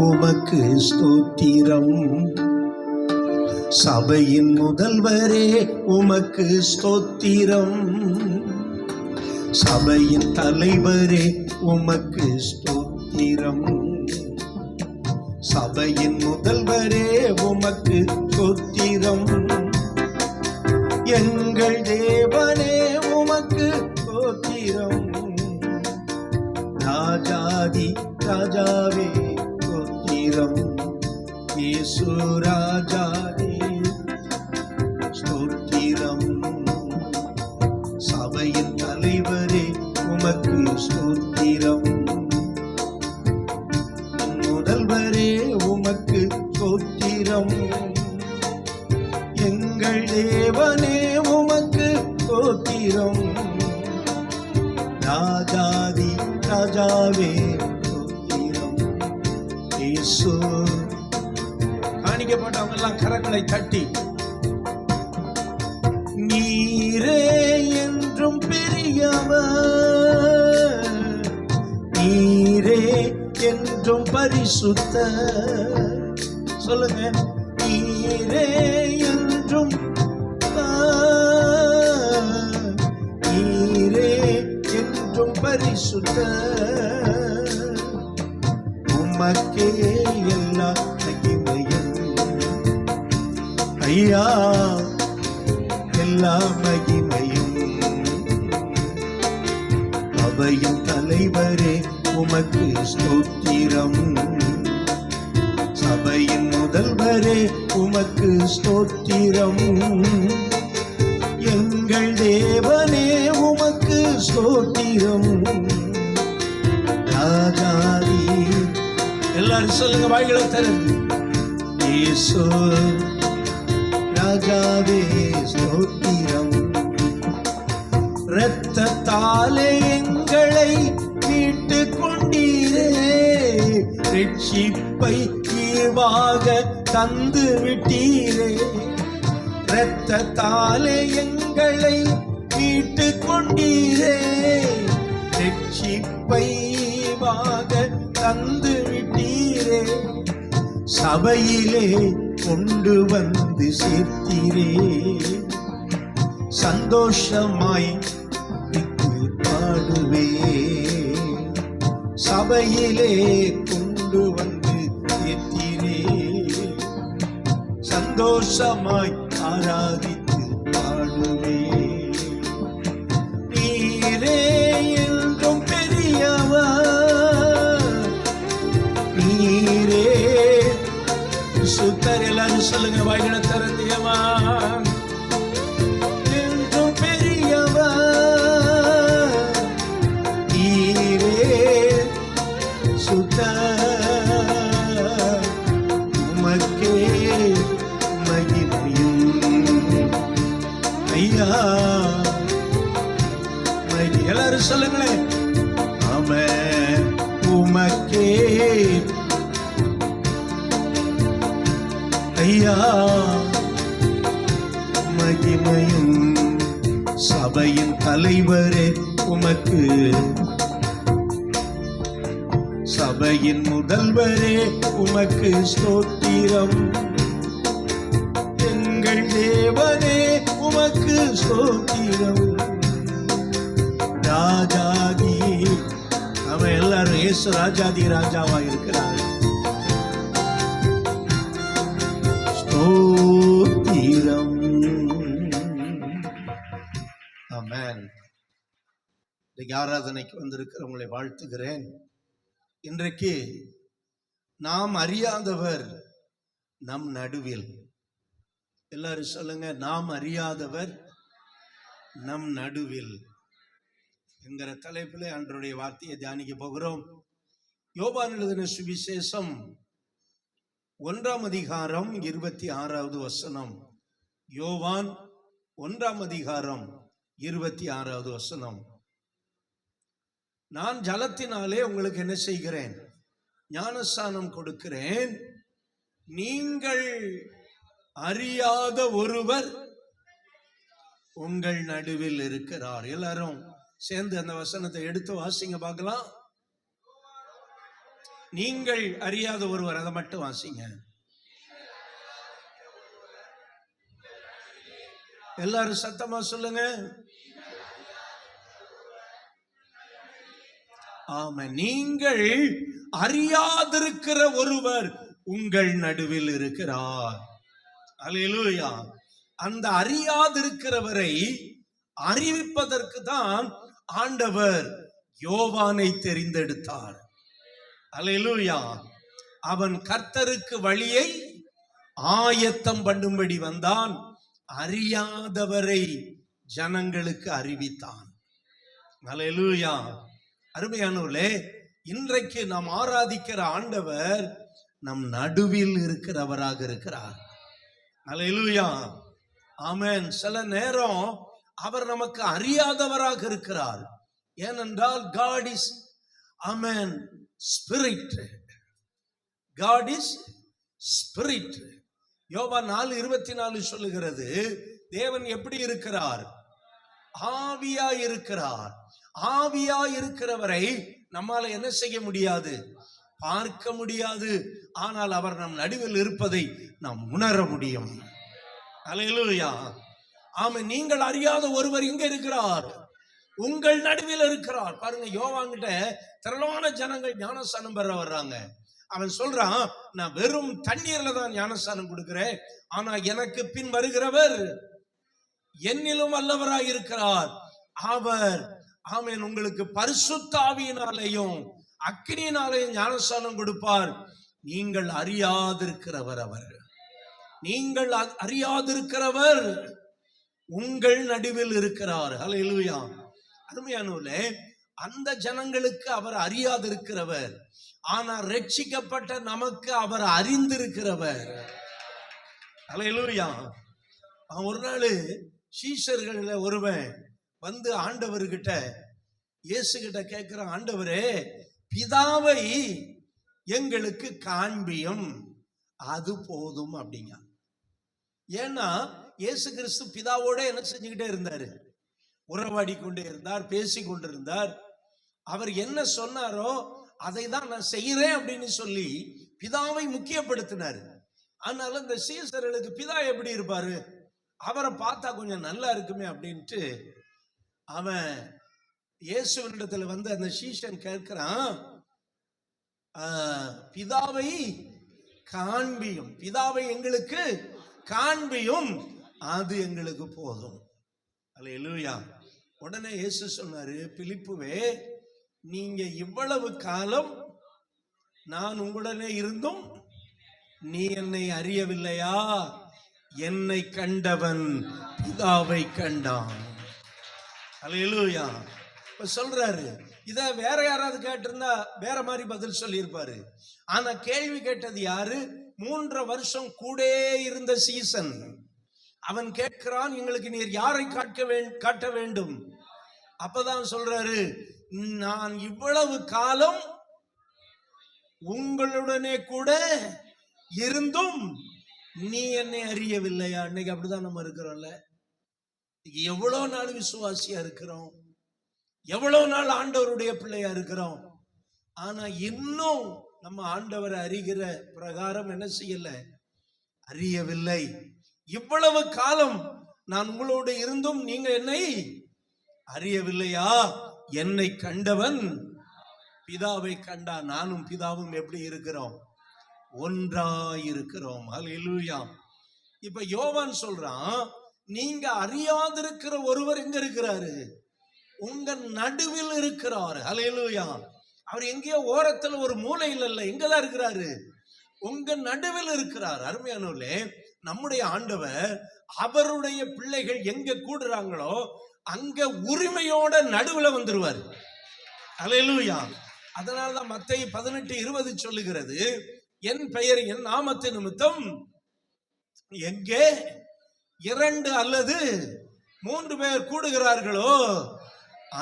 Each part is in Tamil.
உமக்கு ஸ்தோத்திரம். சபையின் முதல்வரே உமக்கு ஸ்தோத்திரம். சபையின் தலைவரே உமக்கு ஸ்தோத்திரம். சபையின் முதல்வரே உமக்கு ஸ்தோத்திரம். எங்கள் தேவனே உமக்கு ஸ்தோத்திரம். ராஜாதி ராஜாவே ஸ்தோத்திரம். இயேசு ராஜாவே ஸ்தோத்திரம். சபையின் தலைவரே உமக்கு ஸ்தோத்திரம். முதல்வரே உமக்கு ஸ்தோத்திரம். எங்கள் தேவனே உமக்கு ஸ்தோத்திரம். ராஜாதி ராஜாவே ஸ்தோத்திரம். இயேசு. காணிக்கப்பட்டவங்க எல்லாம் கரங்களை தட்டி, நீரே என்றும் பெரியவர், நீரே என்றும் பரிசுத்த. சொல்லுங்க, நீரே என்றும், நீரே என்றும் பரிசுத்த. உமக்கே எல்லா மகிமையும் ஐயா, எல்லா மகிமையும். சபையின் தலைவரே உமக்கு ஸ்தோத்திரம். சபையின் முதல்வரே உமக்கு ஸ்தோத்திரம். எங்கள் தேவனே உமக்கு ஸ்தோத்திரம். ராஜாதி. எல்லாரும் சொல்லுங்க, வாய்களை திறந்து. இயேசு ராஜாவே ஸ்தோத்திரம். இரத்தத்தாலே எங்களை மீட்டு கொண்டீரே, ரட்சிப்பை ஈவாக தந்து விட்டீரே. இரத்தத்தாலே எங்களை மீட்டு கொண்டீரே, ரட்சிப்பை ஈவாக தந்து விட்டீரே. சபையிலே கொண்டு வந்து சேர்த்தீரே, சந்தோஷமாய் பாடுவே. சபையிலே கொண்டு வந்து சேர்த்தீரே, சந்தோஷமாய் ஆராதித்து பாடுவே. நீரே என்றும் பெரியவர், நீரே சுத்தர். எல்லாரும் சொல்லுங்க, வாய்களை திறந்தியவா. என்றும் பெரியவர், நீரே சுத்தர். உமக்கே மகிமையும் ஐயா. எல்லாரும் சொல்லுங்களேன், ஆமென். உமக்கே ஐயா மகிமையும். சபையின் தலைவரே உமக்கு, சபையின் முதல்வரே உமக்கு ஸ்தோத்திரம். எங்கள் தேவனே உமக்கு ஸ்தோத்திரம். ராஜாதி. அவன் எல்லாரும் இயேசு ராஜாதி ராஜாவா இருக்கிறார். ஸ்தோத்திரம். ஆமென். இன்றைக்கு ஆராதனைக்கு வந்திருக்கிறவங்களை வாழ்த்துகிறேன். இன்றைக்கு நாம் அறியாதவர் நம் நடுவில். எல்லாரும் சொல்லுங்க, நாம் அறியாதவர் நம் நடுவில் என்கிற தலைப்பிலே ஆண்டவருடைய வார்த்தையை தியானிக்க போகிறோம். யோவான் எழுதின சுவிசேஷம் 1ஆம் அதிகாரம் 26வது வசனம். யோவான் 1ஆம் அதிகாரம் 26வது வசனம். நான் ஜலத்தினாலே உங்களுக்கு என்ன செய்கிறேன்? ஞானஸ்நானம் கொடுக்கிறேன். நீங்கள் அறியாத ஒருவர் உங்கள் நடுவில் இருக்கிறார். எல்லாரும் சேர்ந்து அந்த வசனத்தை எடுத்து வாசிங்க பார்க்கலாம். நீங்கள் அறியாத ஒருவர், அதை மட்டும் வாசிங்க. எல்லாரும் சத்தமா சொல்லுங்க. ஆமா, நீங்கள் அறியாதிருக்கிற ஒருவர் உங்கள் நடுவில் இருக்கிறார். அல்லேலூயா. அந்த அறியாதிருக்கிறவரை அறிவிப்பதற்கு தான் ஆண்டவர் யோவானை தெரிந்தெடுத்தார். அல்லேலூயா. அவன் கர்த்தருக்கு வழியை ஆயத்தம் பண்ணும்படி வந்தான், அறியாதவரை ஜனங்களுக்கு அறிவித்தான். அல்லேலூயா. அருமையானவர்களே, இன்றைக்கு நாம் ஆராதிக்கிற ஆண்டவர் நம் நடுவில் இருக்கிறவராக இருக்கிறார். அல்லேலூயா. ஆமென். சில நேரம் அவர் நமக்கு அறியாதவராக இருக்கிறார். ஏனென்றால் God is, amen, spirit. God is spirit. யோவான் 4:24 சொல்லுகிறது, தேவன் எப்படி இருக்கிறார்? ஆவியா இருக்கிறார். ஆவியா இருக்கிறவரை நம்மால என்ன செய்ய முடியாது? பார்க்க முடியாது. ஆனால் அவர் நம் நடுவில் இருப்பதை நாம் உணர முடியும். அல்லேலூயா. ஆமென். நீங்கள் அறியாத ஒருவர் இங்க இருக்கிறார், உங்கள் நடுவில் இருக்கிறார். பாருங்க, யோவான்கிட்ட திரளான ஜனங்கள் ஞானஸ்நானம் பெற வர்றாங்க. அவன் சொல்றான், நான் வெறும் தண்ணீர்ல தான் ஞானஸ்நானம் கொடுக்கிறேன், ஆனா எனக்கு பின் வருகிறவர் என்னிலும் வல்லவராய் இருக்கிறார். அவர், ஆமென், உங்களுக்கு பரிசுத்த ஆவியினாலேயும் அக்கினியினாலேயும் ஞானஸ்நானம் கொடுப்பார். நீங்கள் அறியாதிருக்கிறவர் அவர். நீங்கள் அறியாதிருக்கிறவர் உங்கள் நடுவில் இருக்கிறார். அல்லேலூயா. அருமையானவர்களே, அந்த ஜனங்களுக்கு அவர் அறியாதிருக்கிறவர், ஆனால் ரட்சிக்கப்பட்ட நமக்கு அவர் அறிந்திருக்கிறவர். அல்லேலூயா. ஒரு நாள் சீஷர்கள் ஒருவன் வந்து ஆண்டவர்கிட்ட, இயேசு கிட்ட கேட்கிறான், ஆண்டவரே, பிதாவை எங்களுக்கு காண்பியும், அது போதும் அப்படிங்க. ஏன்னா இயேசு கிறிஸ்து பிதாவோட என்ன செஞ்சுக்கிட்டே இருந்தாரு? உறவாடி கொண்டே இருந்தார், பேசி கொண்டிருந்தார். அவர் என்ன சொன்னாரோ அதை தான் நான் செய்யறேன் அப்படின்னு சொல்லி பிதாவை முக்கியப்படுத்தினார். அதனால இந்த சீசர்களுக்கு பிதா எப்படி இருப்பாரு, அவரை பார்த்தா கொஞ்சம் நல்லா இருக்குமே அப்படின்ட்டு அவன் இயேசுவினிடத்துல வந்து அந்த சீஷன் கேட்கிறான், பிதாவை காண்பியும், பிதாவை எங்களுக்கு காண்பியும், அது எங்களுக்கு போதும். அல்லேலூயா. உடனே இயேசு சொன்னாரு, பிலிப்புவே, நீங்க இவ்வளவு காலம் நான் உங்களுடனே இருந்தும் நீ என்னை அறியவில்லையா? என்னை கண்டவன் பிதாவை கண்டான். அல்லேலூயா. இப்ப சொல்றாரு, இத வேற யாராவது கேட்டிருந்தா வேற மாதிரி பதில் சொல்லி இருப்பாரு. ஆனா கேள்வி கேட்டது யாரு? 3 வருஷம் கூட இருந்த சீசன். அவன் கேட்கிறான், எங்களுக்கு நீர் யாரை காட்ட வேண்டும்? அப்பதான் சொல்றாரு, நான் இவ்வளவு காலம் உங்களுடனே கூட இருந்தும் நீ என்னை அறியவில்லையா? அன்னைக்கு அப்படிதான் நம்ம இருக்கிறோம்ல. எவ்வளவு நாள் விசுவாசியா இருக்கிறோம், எவ்வளவு நாள் ஆண்டவருடைய பிள்ளையா இருக்கிறோம், ஆனா இன்னும் நம்ம ஆண்டவரை அறிகிற பிரகாரம் என்ன செய்யல, அறியவில்லை. இவ்வளவு காலம் நான் உங்களோட இருந்தும் நீங்க என்னை அறியவில்லையா? என்னை கண்டவன் பிதாவை கண்டா. நானும் பிதாவும் எப்படி இருக்கிறோம்? ஒன்றாய் இருக்கிறோம். அல்லேலூயா. இப்ப யோவான் சொல்றான், நீங்க அறியாதிருக்கிற ஒருவர் எங்க இருக்கிறாரு? உங்க நடுவில் இருக்கிறார். அல்லேலூயா. அவர் எங்கேயோ ஓரத்துல ஒரு மூலையில் இல்ல, எங்கதான் இருக்கிறாரு? உங்க நடுவில் இருக்கிறார். அருமையானவர்களே, நம்முடைய ஆண்டவர் அவருடைய பிள்ளைகள் எங்க கூடுறாங்களோ அங்க உரிமையோட நடுவுல வந்துருவார். அல்லேலூயா. அதனாலதான் மத்தேயு 18:20 சொல்லுகிறது, என் பெயர் என் நாமத்து நிமித்தம் எங்கே 2 அல்லது 3 பேர் கூடுகிறார்களோ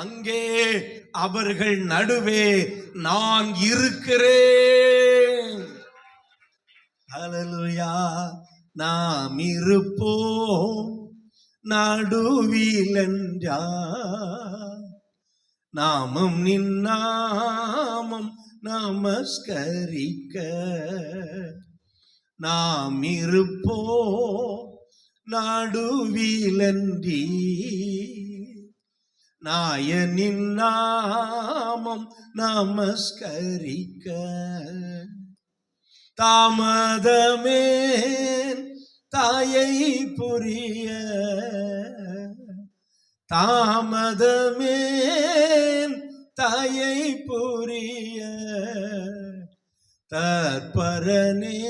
அங்கே அவர்கள் நடுவே நான் இருக்கிறேன். அல்லேலூயா. நாம் இருப்போம் நடுவில் என்றார், நாமும் நின்னாமம் நமஸ்கரிக்க நாம் இருப்போம் நடுவிலன்றி, நாயனின் நாமம் நமஸ்கரிக்க. தாமதமேன் தாயை புரிய, தாமதமேன் தாயை புரிய, தற்பரனே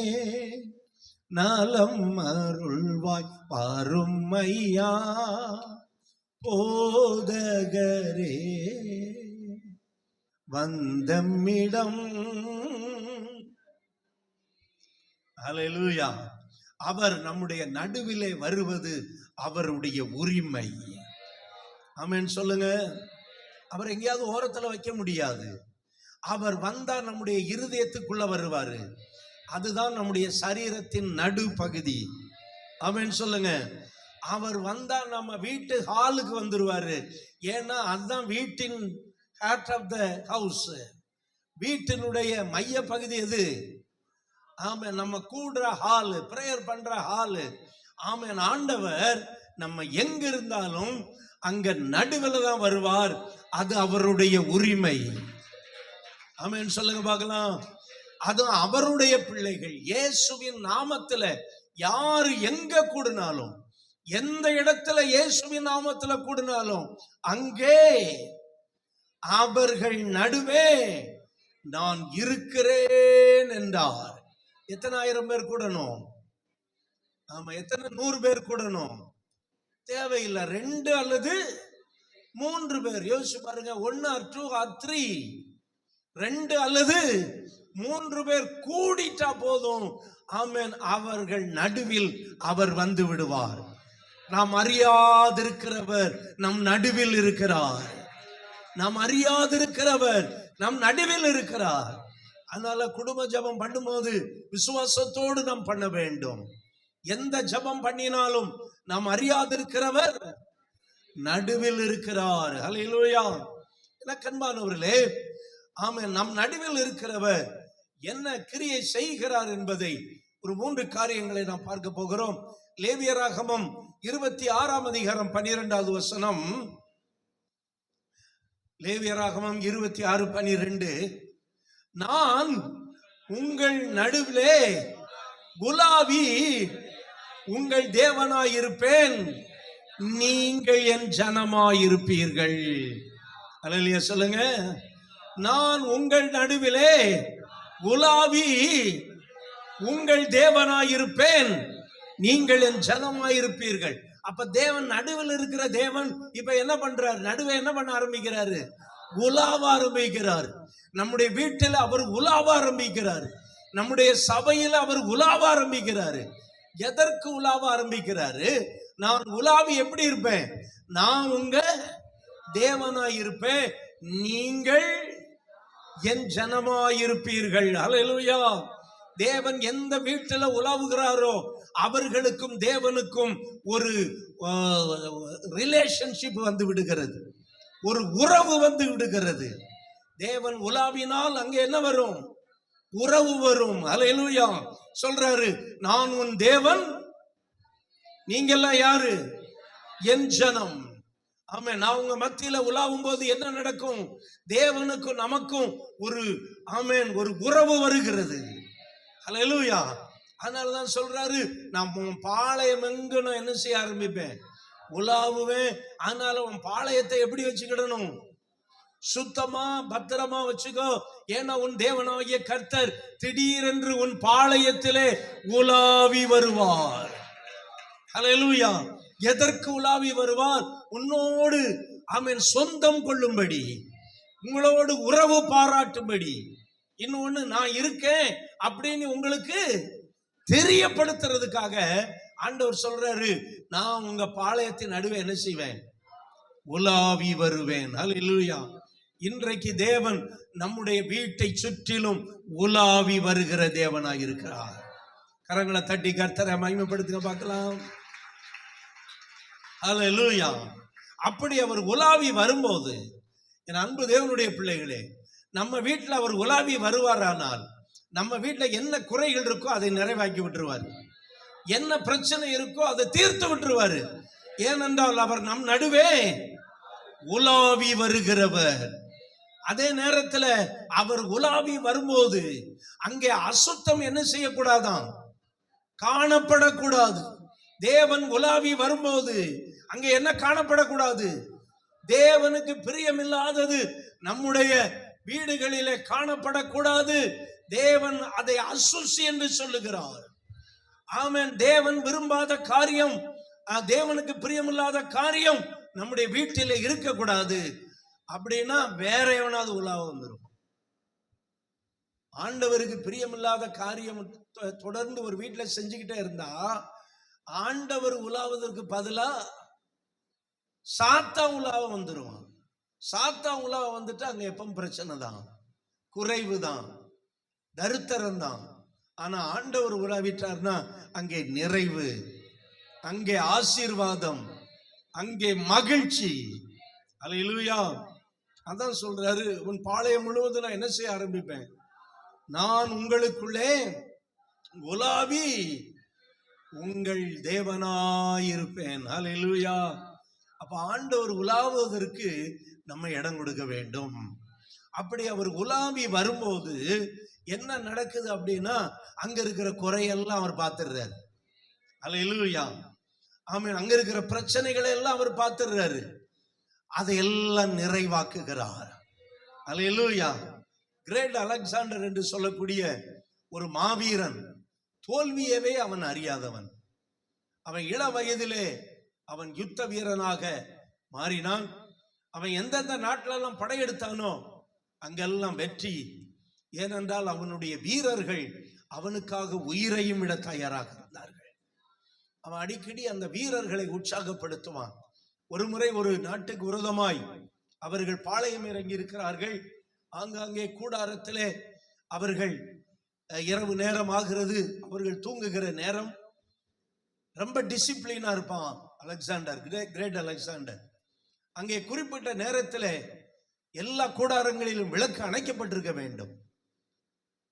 நலம் அருள்வாய் பாரும் ஐயா போதகரே. வந்தம்மிடம் ஹல்லேலூயா. அவர் நம்முடைய நடுவிலே வருவது அவருடைய உரிமை. ஆமென் சொல்லுங்க. அவர் எங்கேயாவது ஓரத்துல வைக்க முடியாது. அவர் வந்தா நம்முடைய இருதயத்துக்குள்ள வருவாரு. அதுதான் நம்முடைய சரீரத்தின் நடு பகுதி. ஆமென் சொல்லுங்க. அவர் வந்தா நம்ம வீட்டு ஹாலுக்கு வந்துருவாரு. ஏன்னா அதுதான் வீட்டின் ஹார்ட் ஆஃப் த ஹவுஸ். வீட்டினுடைய மைய பகுதி எது? ஆமென். நம்ம கூடுற ஹாலு, பிரேயர் பண்ற ஹாலு. ஆமென். ஆண்டவர் நம்ம எங்க இருந்தாலும் அங்க நடுவில் தான் வருவார். அது அவருடைய உரிமை. ஆமென் சொல்லுங்க பார்க்கலாம். அது அவருடைய பிள்ளைகள். இயேசுவின் நாமத்துல யாரு எங்க கூடினாலும், எந்த இடத்துல இயேசுவின் நாமத்துல கூடினாலும் அங்கே அவர்கள் நடுவே நான் இருக்கிறேன் என்றார். எத்தனை ஆயிரம் பேர் கூடணும்? ஆமா. எத்தனை 100 பேர் கூடணும்? தேவையில்லை. 2 அல்லது 3 பேர். யோசிச்சு பாருங்க. 1 or 2 or 3. 2 அல்லது 3 பேர் கூடிட்டா போதும். ஆமென். அவர்கள் நடுவில் அவர் வந்து விடுவார். நாம் அறியாதிருக்கிறவர் நம் நடுவில் இருக்கிறார். நாம் அறியாதிருக்கிறவர் நம் நடுவில் இருக்கிறார். அதனால குடும்ப ஜெபம் பண்ணும்போது விசுவாசத்தோடு நாம் பண்ண வேண்டும். எந்த ஜெபம் பண்ணினாலும் நாம் அறியாதிருக்கிறவர் நடுவில் இருக்கிறார். ஹல்லேலூயா. எனக்கு அன்பானவர்களே, ஆமென். நம் நடுவில் இருக்கிறவர் என்ன கிரியை செய்கிறார் என்பதை ஒரு 3 காரியங்களை நாம் பார்க்க போகிறோம். லேவியராகமம் 26ஆம் அதிகாரம் 12வது வசனம். லேவியராகமம் 26:12. நான் உங்கள் நடுவிலே உலாவி உங்கள் தேவனாயிருப்பேன், நீங்கள் என் ஜனமாயிருப்பீர்கள். அல்லேலூயா சொல்லுங்க. நான் உங்கள் நடுவிலே உலாவி உங்கள் தேவனாயிருப்பேன், நீங்கள் என் ஜனமாயிருப்பீர்கள். அப்ப தேவன் நடுவில் இருக்கிற தேவன் இப்ப என்ன பண்றார்? நடுவே என்ன பண்ண ஆரம்பிக்கிறாரு? உலாவ ஆரம்பிக்கிறார். நம்முடைய வீட்டில் அவர் உலாவ ஆரம்பிக்கிறார். நம்முடைய சபையில் அவர் உலாவ ஆரம்பிக்கிறாரு. எதற்கு உலாவ ஆரம்பிக்கிறாரு? நான் உலாவி எப்படி இருப்பேன்? நான் உங்க தேவனாய் இருப்பேன், நீங்கள் என் ஜனமாயிருப்பீர்கள். ஹல்லேலூயா. தேவன் எந்த வீட்டில் உலாவுகிறாரோ அவர்களுக்கும் தேவனுக்கும் ஒரு ரிலேஷன்ஷிப் வந்து விடுகிறது, ஒரு உறவு வந்து விடுகிறது. தேவன் உலாவினால் அங்க என்ன வரும்? உறவு வரும். ஹல்லேலூயா. சொல்றாரு, நான் உன் தேவன், நீங்கெல்லாம் யாரு? என் ஜனம். ஆமே. நான் உங்க மத்தியில உலாவும் போது என்ன நடக்கும்? தேவனுக்கும் நமக்கும் ஒரு ஆமேன் ஒரு உறவு வருகிறது. ஹல்லேலூயா. அதனாலதான் சொல்றாரு, நான் உன் பாளையம் எங்கு நான் என்ன செய்ய ஆரம்பிப்பேன்? உலாவுவேன். அதனால உன் பாளையத்தை எப்படி வச்சுக்கிடணும்? சுத்தமா பத்திரமா வச்சுக்கோ. ஏன்னா உன் தேவனாகிய கர்த்தர் திடீரென்று உன் பாளையத்திலே உலாவி வருவார். ஹல்லேலூயா. எதற்கு உலாவி வருவார்? உன்னோடு ஆமென் சொந்தம் கொள்ளும்படி, உங்களோடு உறவு பாராட்டும்படி. இன்னொன்னு, நான் இருக்கேன் அப்படின்னு உங்களுக்கு தெரியப்படுத்துறதுக்காக ஆண்டவர் சொல்றாரு, நான் உங்க பாளையத்தின் நடுவே என்ன செய்வேன்? உலாவி வருவேன். ஹல்லேலூயா. இன்றைக்கு தேவன் நம்முடைய வீட்டை சுற்றிலும் உலாவி வருகிற தேவனாக இருக்கிறார். கரங்களை தட்டி கர்த்தரை மகிமைப்படுத்துங்க பார்க்கலாம். ஹல்லேலூயா. அப்படி அவர் உலாவி வரும்போது, என் அன்பு தேவனுடைய பிள்ளைகளே, நம்ம வீட்டில் அவர் உலாவி வருவாரானால் நம்ம வீட்டில் என்ன குறைகள் இருக்கோ அதை நிறைவாக்கி விட்டுருவார். என்ன பிரச்சனை இருக்கோ அதை தீர்த்து விட்டுருவாரு. ஏனென்றால் அவர் நம் நடுவே உலாவி வருகிறவர். அதே நேரத்தில் அவர் உலாவி வரும்போது அங்கே அசுத்தம் என்ன செய்யக்கூடாதாம், காணப்படக்கூடாது. தேவன் உலாவி வரும்போது அங்கே என்ன காணப்படக்கூடாது, தேவனுக்கு பிரியமில்லாதது நம்முடைய வீடுகளிலே காணப்படக்கூடாது. தேவன் அதை அசுசி என்று சொல்லுகிறார். ஆமென். தேவன் விரும்பாத காரியம், தேவனுக்கு பிரியமில்லாத காரியம் நம்முடைய வீட்டில் இருக்கக்கூடாது. அப்படின்னா வேற எவனாவது உலாவ வந்துடும். ஆண்டவருக்கு பிரியமில்லாத காரியம் தொடர்ந்து ஒரு வீட்டில் செஞ்சுக்கிட்டே இருந்தா ஆண்டவர் உலாவதற்கு பதிலா சாத்தா உலாவ வந்துருவான். சாத்தா உலாவ வந்துட்டு அங்க எப்பவும் பிரச்சனை தான், குறைவு தான், தரித்திரம் தான். ஆனா ஆண்டவர் உலாவிட்டார்னா அங்கே நிறைவு, அங்கே ஆசீர்வாதம், அங்கே மகிழ்ச்சி. அல்லேலூயா. அதான் சொல்றாரு, உன் பாளையம் முழுவதும் நான் என்ன செய்ய ஆரம்பிப்பேன், நான் உங்களுக்குள்ளே உலாவி உங்கள் தேவனாயிருப்பேன். அல்லேலூயா. அப்ப ஆண்டவர் உலாவுவதற்கு நம்ம இடம் கொடுக்க வேண்டும். அப்படி அவர் உலாவி வரும்போது என்ன நடக்குது அப்படின்னா அங்க இருக்கிற குறையெல்லாம் அவர் பார்த்துடுறாரு. அல்லேலூயா. ஆமென். அங்க இருக்கிற பிரச்சனைகளை எல்லாம் அவர் பார்த்துடுறாரு, அதையெல்லாம் நிறைவாக்குகிறார். அல்லேலூயா. கிரேட் அலெக்சாண்டர் என்று சொல்லக்கூடிய ஒரு மாவீரன், தோல்வியவே அவன் அறியாதவன். அவன் இள வயதிலே அவன் யுத்த வீரனாக மாறினான். அவன் எந்தெந்த நாட்டிலெல்லாம் படையெடுத்தானோ அங்கெல்லாம் வெற்றி. ஏனென்றால் அவனுடைய வீரர்கள் அவனுக்காக உயிரையும் விட தயாராக இருந்தார்கள். அவன் அடிக்கடி அந்த வீரர்களை உற்சாகப்படுத்துவான். ஒரு முறை ஒரு நாட்டுக்கு விரோதமாய் அவர்கள் பாளையம் இறங்கி இருக்கிறார்கள். ஆங்காங்கே கூடாரத்திலே அவர்கள், இரவு நேரம் ஆகிறது, அவர்கள் தூங்குகிற நேரம். ரொம்ப டிசிப்ளினா இருப்பான் அலெக்சாண்டர், கிரேட் அலெக்சாண்டர். அங்கே குறிப்பிட்ட நேரத்தில் எல்லா கூடாரங்களிலும் விளக்கு அணைக்கப்பட்டிருக்க வேண்டும்.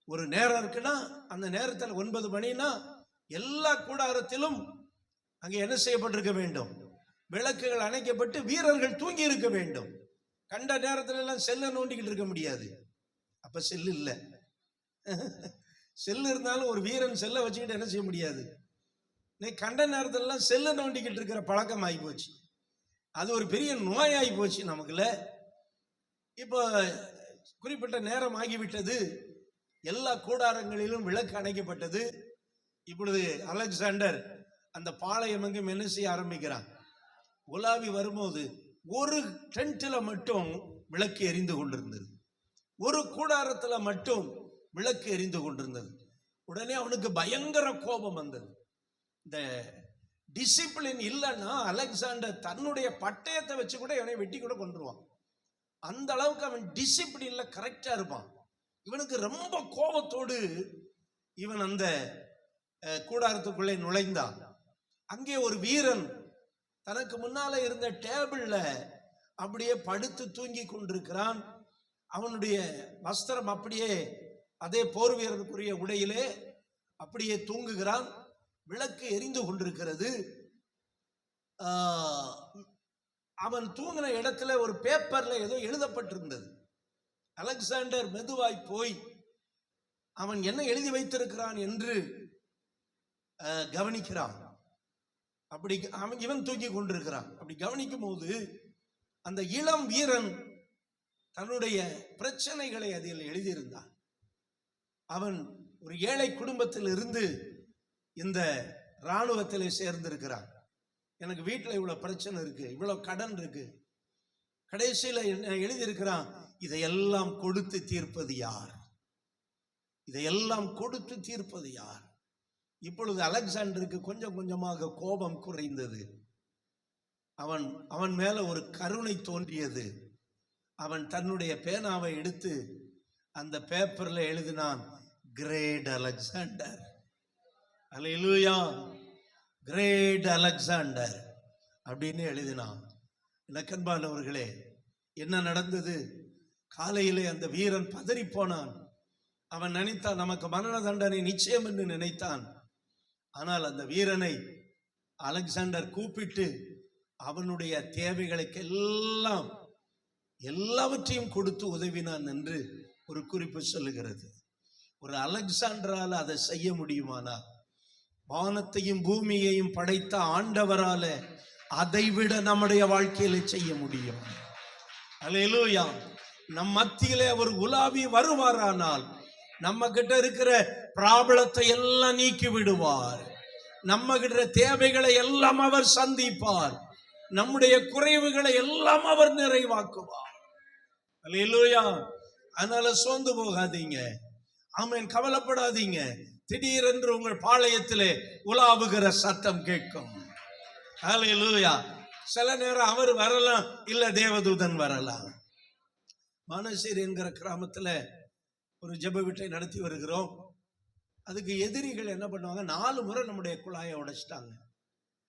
ஒரு நேரம் இருக்குன்னா அந்த நேரத்தில் 9 மணினா எல்லா கூடாரத்திலும் அங்கே என்ன செய்யப்பட்டிருக்க வேண்டும், விளக்குகள் அணைக்கப்பட்டு வீரர்கள் தூங்கி இருக்க வேண்டும். கண்ட நேரத்துல எல்லாம் செல்ல நோண்டிக்கிட்டு இருக்க முடியாது. அப்ப செல்லு இல்லை. செல்லு இருந்தாலும் ஒரு வீரன் செல்ல வச்சுக்கிட்டு என்ன செய்ய முடியாது. கண்ட நேரத்துல எல்லாம் செல்ல நோண்டிக்கிட்டு இருக்கிற பழக்கம் ஆகி போச்சு. அது ஒரு பெரிய நோயாகி போச்சு நமக்குல. இப்போ குறிப்பிட்ட நேரம் ஆகிவிட்டது, எல்லா கூடாரங்களிலும் விளக்கு அணைக்கப்பட்டது. இப்பொழுது அலெக்சாண்டர் அந்த பாளையம் எங்கும் என்ன செய்ய ஆரம்பிக்கிறான், உலாவி வரும்போது ஒரு டென்ட்ல மட்டும் விளக்கு எரிந்து கொண்டிருந்தது, ஒரு கூடாரத்துல மட்டும் விளக்கு எரிந்து கொண்டிருந்தது. உடனே அவனுக்கு பயங்கர கோபம் வந்தது. இந்த டிசிப்ளின் இல்லைன்னா அலெக்சாண்டர் தன்னுடைய பட்டயத்தை வச்சு கூட இவனை வெட்டி கூட கொண்டுருவான். அந்த அளவுக்கு அவன் டிசிப்ளின்ல கரெக்டா இருப்பான். இவனுக்கு ரொம்ப கோபத்தோடு இவன் அந்த கூடாரத்துக்குள்ளே நுழைந்தான். அங்கே ஒரு வீரன் தனக்கு முன்னால இருந்த டேபிள்ல அப்படியே படுத்து தூங்கி கொண்டிருக்கிறான். அவனுடைய வஸ்திரம் அப்படியே அதே போர் வீரனுக்குரிய உடையிலே அப்படியே தூங்குகிறான். விளக்கு எரிந்து கொண்டிருக்கிறது. அவன் தூங்கின இடத்துல ஒரு பேப்பர்ல ஏதோ எழுதப்பட்டிருந்தது. அலெக்சாண்டர் மெதுவாய் போய் அவன் என்ன எழுதி வைத்திருக்கிறான் என்று கவனிக்கிறான். அப்படி அவன் இவன் தூக்கி கொண்டிருக்கிறான். அப்படி கவனிக்கும் போது அந்த இளம் வீரன் தன்னுடைய பிரச்சனைகளை அதில் எழுதியிருந்தான். அவன் ஒரு ஏழை குடும்பத்தில் இருந்து இந்த இராணுவத்தில் சேர்ந்திருக்கிறான். எனக்கு வீட்டில் இவ்வளவு பிரச்சனை இருக்கு, இவ்வளவு கடன் இருக்கு. கடைசியில் என்ன எழுதியிருக்கிறான், இதையெல்லாம் கொடுத்து தீர்ப்பது யார், இதையெல்லாம் கொடுத்து தீர்ப்பது யார். இப்பொழுது அலெக்சாண்டருக்கு கொஞ்சம் கொஞ்சமாக கோபம் குறைந்தது. அவன் மேல ஒரு கருணை தோன்றியது. அவன் தன்னுடைய பேனாவை எடுத்து அந்த பேப்பர்ல எழுதினான், கிரேட் அலெக்சாண்டர். அல்லேலூயா, கிரேட் அலெக்சாண்டர் அப்படின்னு எழுதினான். இலக்கன்பானவர்களே, என்ன நடந்தது? காலையிலே அந்த வீரன் பதறி போனான். அவன் நினைத்தான் நமக்கு மரண தண்டனை நிச்சயம் என்று நினைத்தான். ஆனால் அந்த வீரனை அலெக்சாண்டர் கூப்பிட்டு அவனுடைய தேவைகளுக்கு எல்லாவற்றையும் கொடுத்து உதவினான் என்று ஒரு குறிப்பு சொல்லுகிறது. ஒரு அலெக்சாண்டரால் அதை செய்ய முடியுமானா, வானத்தையும் பூமியையும் படைத்த ஆண்டவரால அதைவிட நம்முடைய வாழ்க்கையில செய்ய முடியும். அல்லேலூயா. நம் மத்தியிலே அவர் உலாவி வருவாரானால் நம்ம கிட்ட இருக்கிற பிராபலத்தை எல்லாம் நீக்கி விடுவார். நம்ம கிட்ட தேவைகளை எல்லாம் அவர் சந்திப்பார். நம்முடைய குறைவுகளை எல்லாம் அவர் நிறைவாக்குவார். அல்லேலூயா. அதனால சோர்ந்து போகாதீங்க. ஆமென். கவலைப்படாதீங்க. திடீரென்று உங்கள் பாளையத்திலே உலாவுகிற சத்தம் கேட்கும். அல்லேலூயா. சில நேரம் அவர் வரலாம், இல்ல தேவதூதன் வரலாம். மானசீர் என்கிற கிராமத்துல ஒரு ஜெப வீட்டை நடத்தி வருகிறோம். அதுக்கு எதிரிகள் என்ன பண்ணுவாங்க, 4 முறை நம்முடைய குழாயை உடைச்சிட்டாங்க.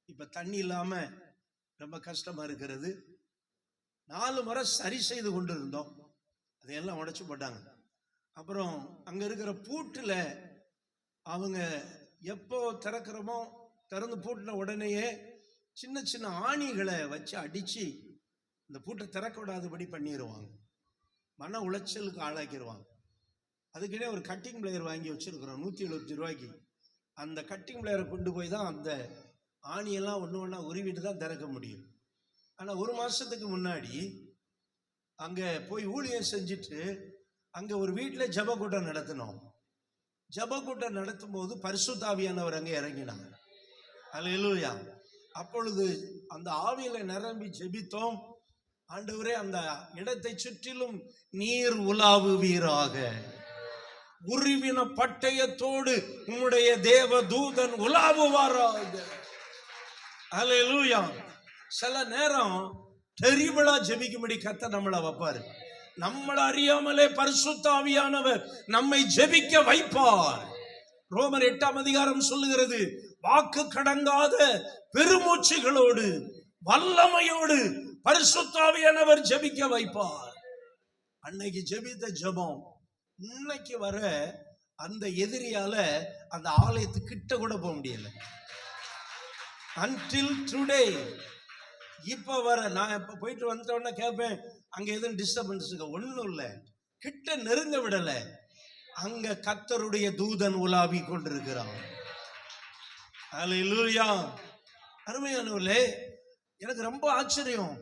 இப்ப தண்ணி இல்லாம ரொம்ப கஷ்டமா இருக்கிறது. 4 முறை சரி செய்து கொண்டு இருந்தோம், அதையெல்லாம் உடைச்சு போட்டாங்க. அப்புறம் அங்க இருக்கிற பூட்டுல அவங்க எப்போ திறக்கிறோமோ திறந்து பூட்டின உடனேயே சின்ன சின்ன ஆணிகளை வச்சு அடிச்சு இந்த பூட்டை திறக்க விடாதபடி பண்ணிடுவாங்க. மன உளைச்சலுக்கு ஆளாக்கிடுவாங்க. அதுக்கிட்டே ஒரு கட்டிங் பிளேயர் வாங்கி வச்சிருக்கிறோம் 170 ரூபாய்க்கு. அந்த கட்டிங் பிளேயரை கொண்டு போய் தான் அந்த ஆணியெல்லாம் ஒன்று ஒன்றா உருவிட்டு தான் திறக்க முடியும். ஆனால் 1 மாதத்துக்கு முன்னாடி அங்கே போய் ஊழியம் செஞ்சுட்டு அங்கே ஒரு வீட்டில் ஜெப கூட்டம் நடத்தினோம். ஜெப கூட்டம் நடத்தும் போது பரிசுத்த ஆவியானவர் அங்கே இறங்கினாங்க. அல்லேலூயா. அப்பொழுது அந்த ஆவியில நிரம்பி ஜெபித்தோம். ஆண்டவரே, அந்த இடத்தை சுற்றிலும் நீர் உலாவுவீராக. உருவின பட்டயத்தோடு உம்முடைய தேவ தூதன் உலாவுவாராக. அல்லேலூயா. சில நேரம் தெரிவிழா ஜெபிக்கும்படி கர்த்தர் நம்மளை வைப்பாரு. நம்மளை அறியாமலே பரிசுத்த ஆவியானவர் நம்மை ஜெபிக்க வைப்பார். ரோமர் 8ஆம் அதிகாரம் சொல்லுகிறது, வாக்கு கடங்காத பெருமூச்சுகளோடு வல்லமையோடு பரிசுத்த ஆவியானவர் ஜெபிக்க வைப்பார். அன்னைக்கு ஜெபித்த ஜெபம் இன்னைக்கு வர அந்த எதிரியால அந்த ஆலயத்துக்கு கிட்ட கூட போக முடியல. until today. இப்ப வர நான் இப்ப போயிட்டு வந்தோடனே கேட்பேன், அங்க எதுவும் டிஸ்டர்பன்ஸ் ஒன்றும் இல்லை, கிட்ட நெருங்க விடல. அங்க கர்த்தருடைய தூதன் உலாவி கொண்டிருக்கிறான். அல்லேலூயா. அருமையானவர்களே, எனக்கு ரொம்ப ஆச்சரியம்.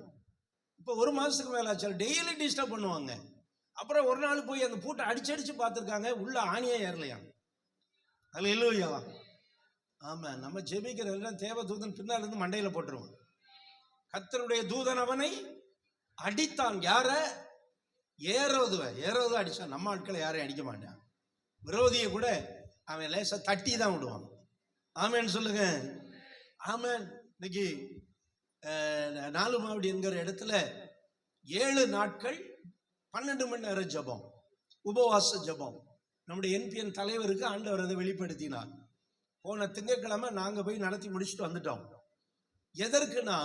இப்போ 1 மாசத்துக்கு மேல ஆச்சு, டெய்லி டிஸ்டர்ப் பண்ணுவாங்க. அப்புறம் ஒரு நாள் போய் அந்த பூட்டை அடிச்சு பார்த்துருக்காங்க, உள்ள ஆணியே ஏறலையா. அல்லேலூயா. ஆமா, நம்ம ஜெபிக்கிற எல்லாம் தேவ தூதன் பின்னால இருந்து மண்டையில போட்டுருவான். கர்த்தருடைய தூதன் அவனை அடித்தான். யார? ஏரோது அடிச்சான். நம்ம ஆட்களை யாரையும் அடிக்க மாட்டான். விரோதியை கூட அவன் லேசா தட்டி தான் விடுவான். ஆமேன்னு சொல்லுங்க. ஆமேன். இன்னைக்கு 4 மாவடி என்கிற இடத்துல 7 நாட்கள் 12 மணி நேரம் ஜபம், உபவாச ஜபம். நம்முடைய NPN தலைவருக்கு ஆண்டவர் அதை வெளிப்படுத்தினார். போன திங்கட்கிழமை நாங்க போய் நடத்தி முடிச்சுட்டு வந்துட்டோம். எதற்குனா,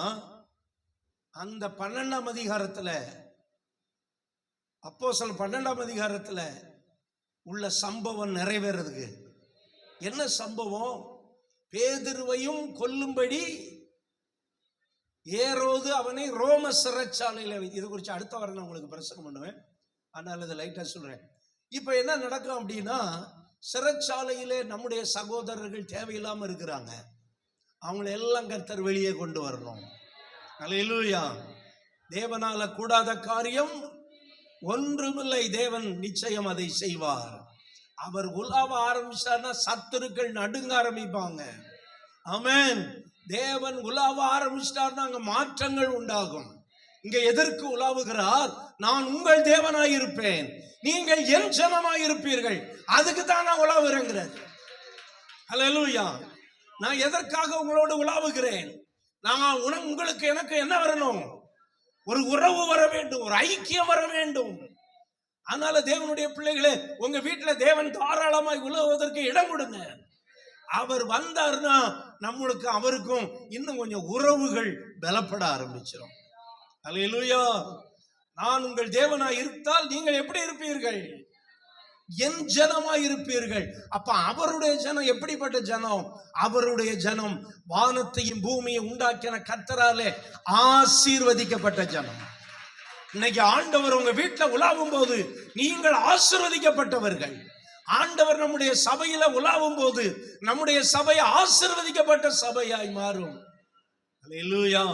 அந்த 12ஆம் அதிகாரத்துல, அப்போஸ்தலர் 12ஆம் அதிகாரத்துல உள்ள சம்பவம் நிறைவேறதுக்கு. என்ன சம்பவம்? பேதுருவையும் கொல்லும்படி ஏரோது அவனை ரோம சிறைச்சாலையில, இது குறித்து அடுத்த வாரம் நான் உங்களுக்கு பிரசங்கம் பண்ணுவேன், அதனால இதை லைட்டா சொல்றேன். இப்ப என்ன நடக்கும் அப்படின்னா, சிறைச்சாலையிலே நம்முடைய சகோதரர்கள் தேவையில்லாம இருக்கிறாங்க. அவங்களை எல்லாம் கர்த்தர் வெளியே கொண்டு வரணும். அல்லேலூயா. தேவனால கூடாத காரியம் ஒன்றுமில்லை. தேவன் நிச்சயம் அதை செய்வார். அவர் உலாவ ஆரம்பிச்சார்னா சத்துருக்கள் நடுங்க ஆரம்பிப்பாங்க. ஆமென். தேவன் உலாவ ஆரம்பிச்சிட்டார்னா அங்க மாற்றங்கள் உண்டாகும். இங்க எதற்கு உலாவுகிறார்? நான் உங்கள் தேவனாயிருப்பேன், நீங்கள் என் ஜனமாயிருப்பீர்கள். அதுக்கு தான் நான் உலாவுறேங்கிறார். அல்லேலூயா. நான் எதற்காக உங்களோடு உலாவுகிறேன்? நான் உங்களுக்கு எனக்கு என்ன வரணும்? ஒரு உறவு வர வேண்டும், ஒரு ஐக்கியம் வர வேண்டும். அதனால தேவனுடைய பிள்ளைகளே, உங்க வீட்டுல தேவன் தாராளமாய் உலவுவதற்கு இடம் கொடுங்க. அவர் வந்தார்னா நம்மளுக்கு அவருக்கும் இன்னும் கொஞ்சம் உறவுகள் பலப்பட ஆரம்பிச்சிடும். அல்லேலூயா. நான் உங்கள் தேவனாய் இருந்தால் நீங்கள் எப்படி இருப்பீர்கள்? என் ஜனமாய் இருப்பீர்கள். அப்ப அவருடைய ஜனம் எப்படிப்பட்ட ஜனம்? அவருடைய ஜனம் வானத்தையும் பூமியை உண்டாக்கின கர்த்தராலே ஆசீர்வதிக்கப்பட்ட ஜனம். இன்னைக்கு ஆண்டவர் உங்க வீட்டுல உலாவும் போது நீங்கள் ஆசீர்வதிக்கப்பட்டவர்கள். ஆண்டவர் நம்முடைய சபையில உலாவும் போது நம்முடைய சபை ஆசீர்வதிக்கப்பட்ட சபையாய் மாறும். அல்லேலூயா.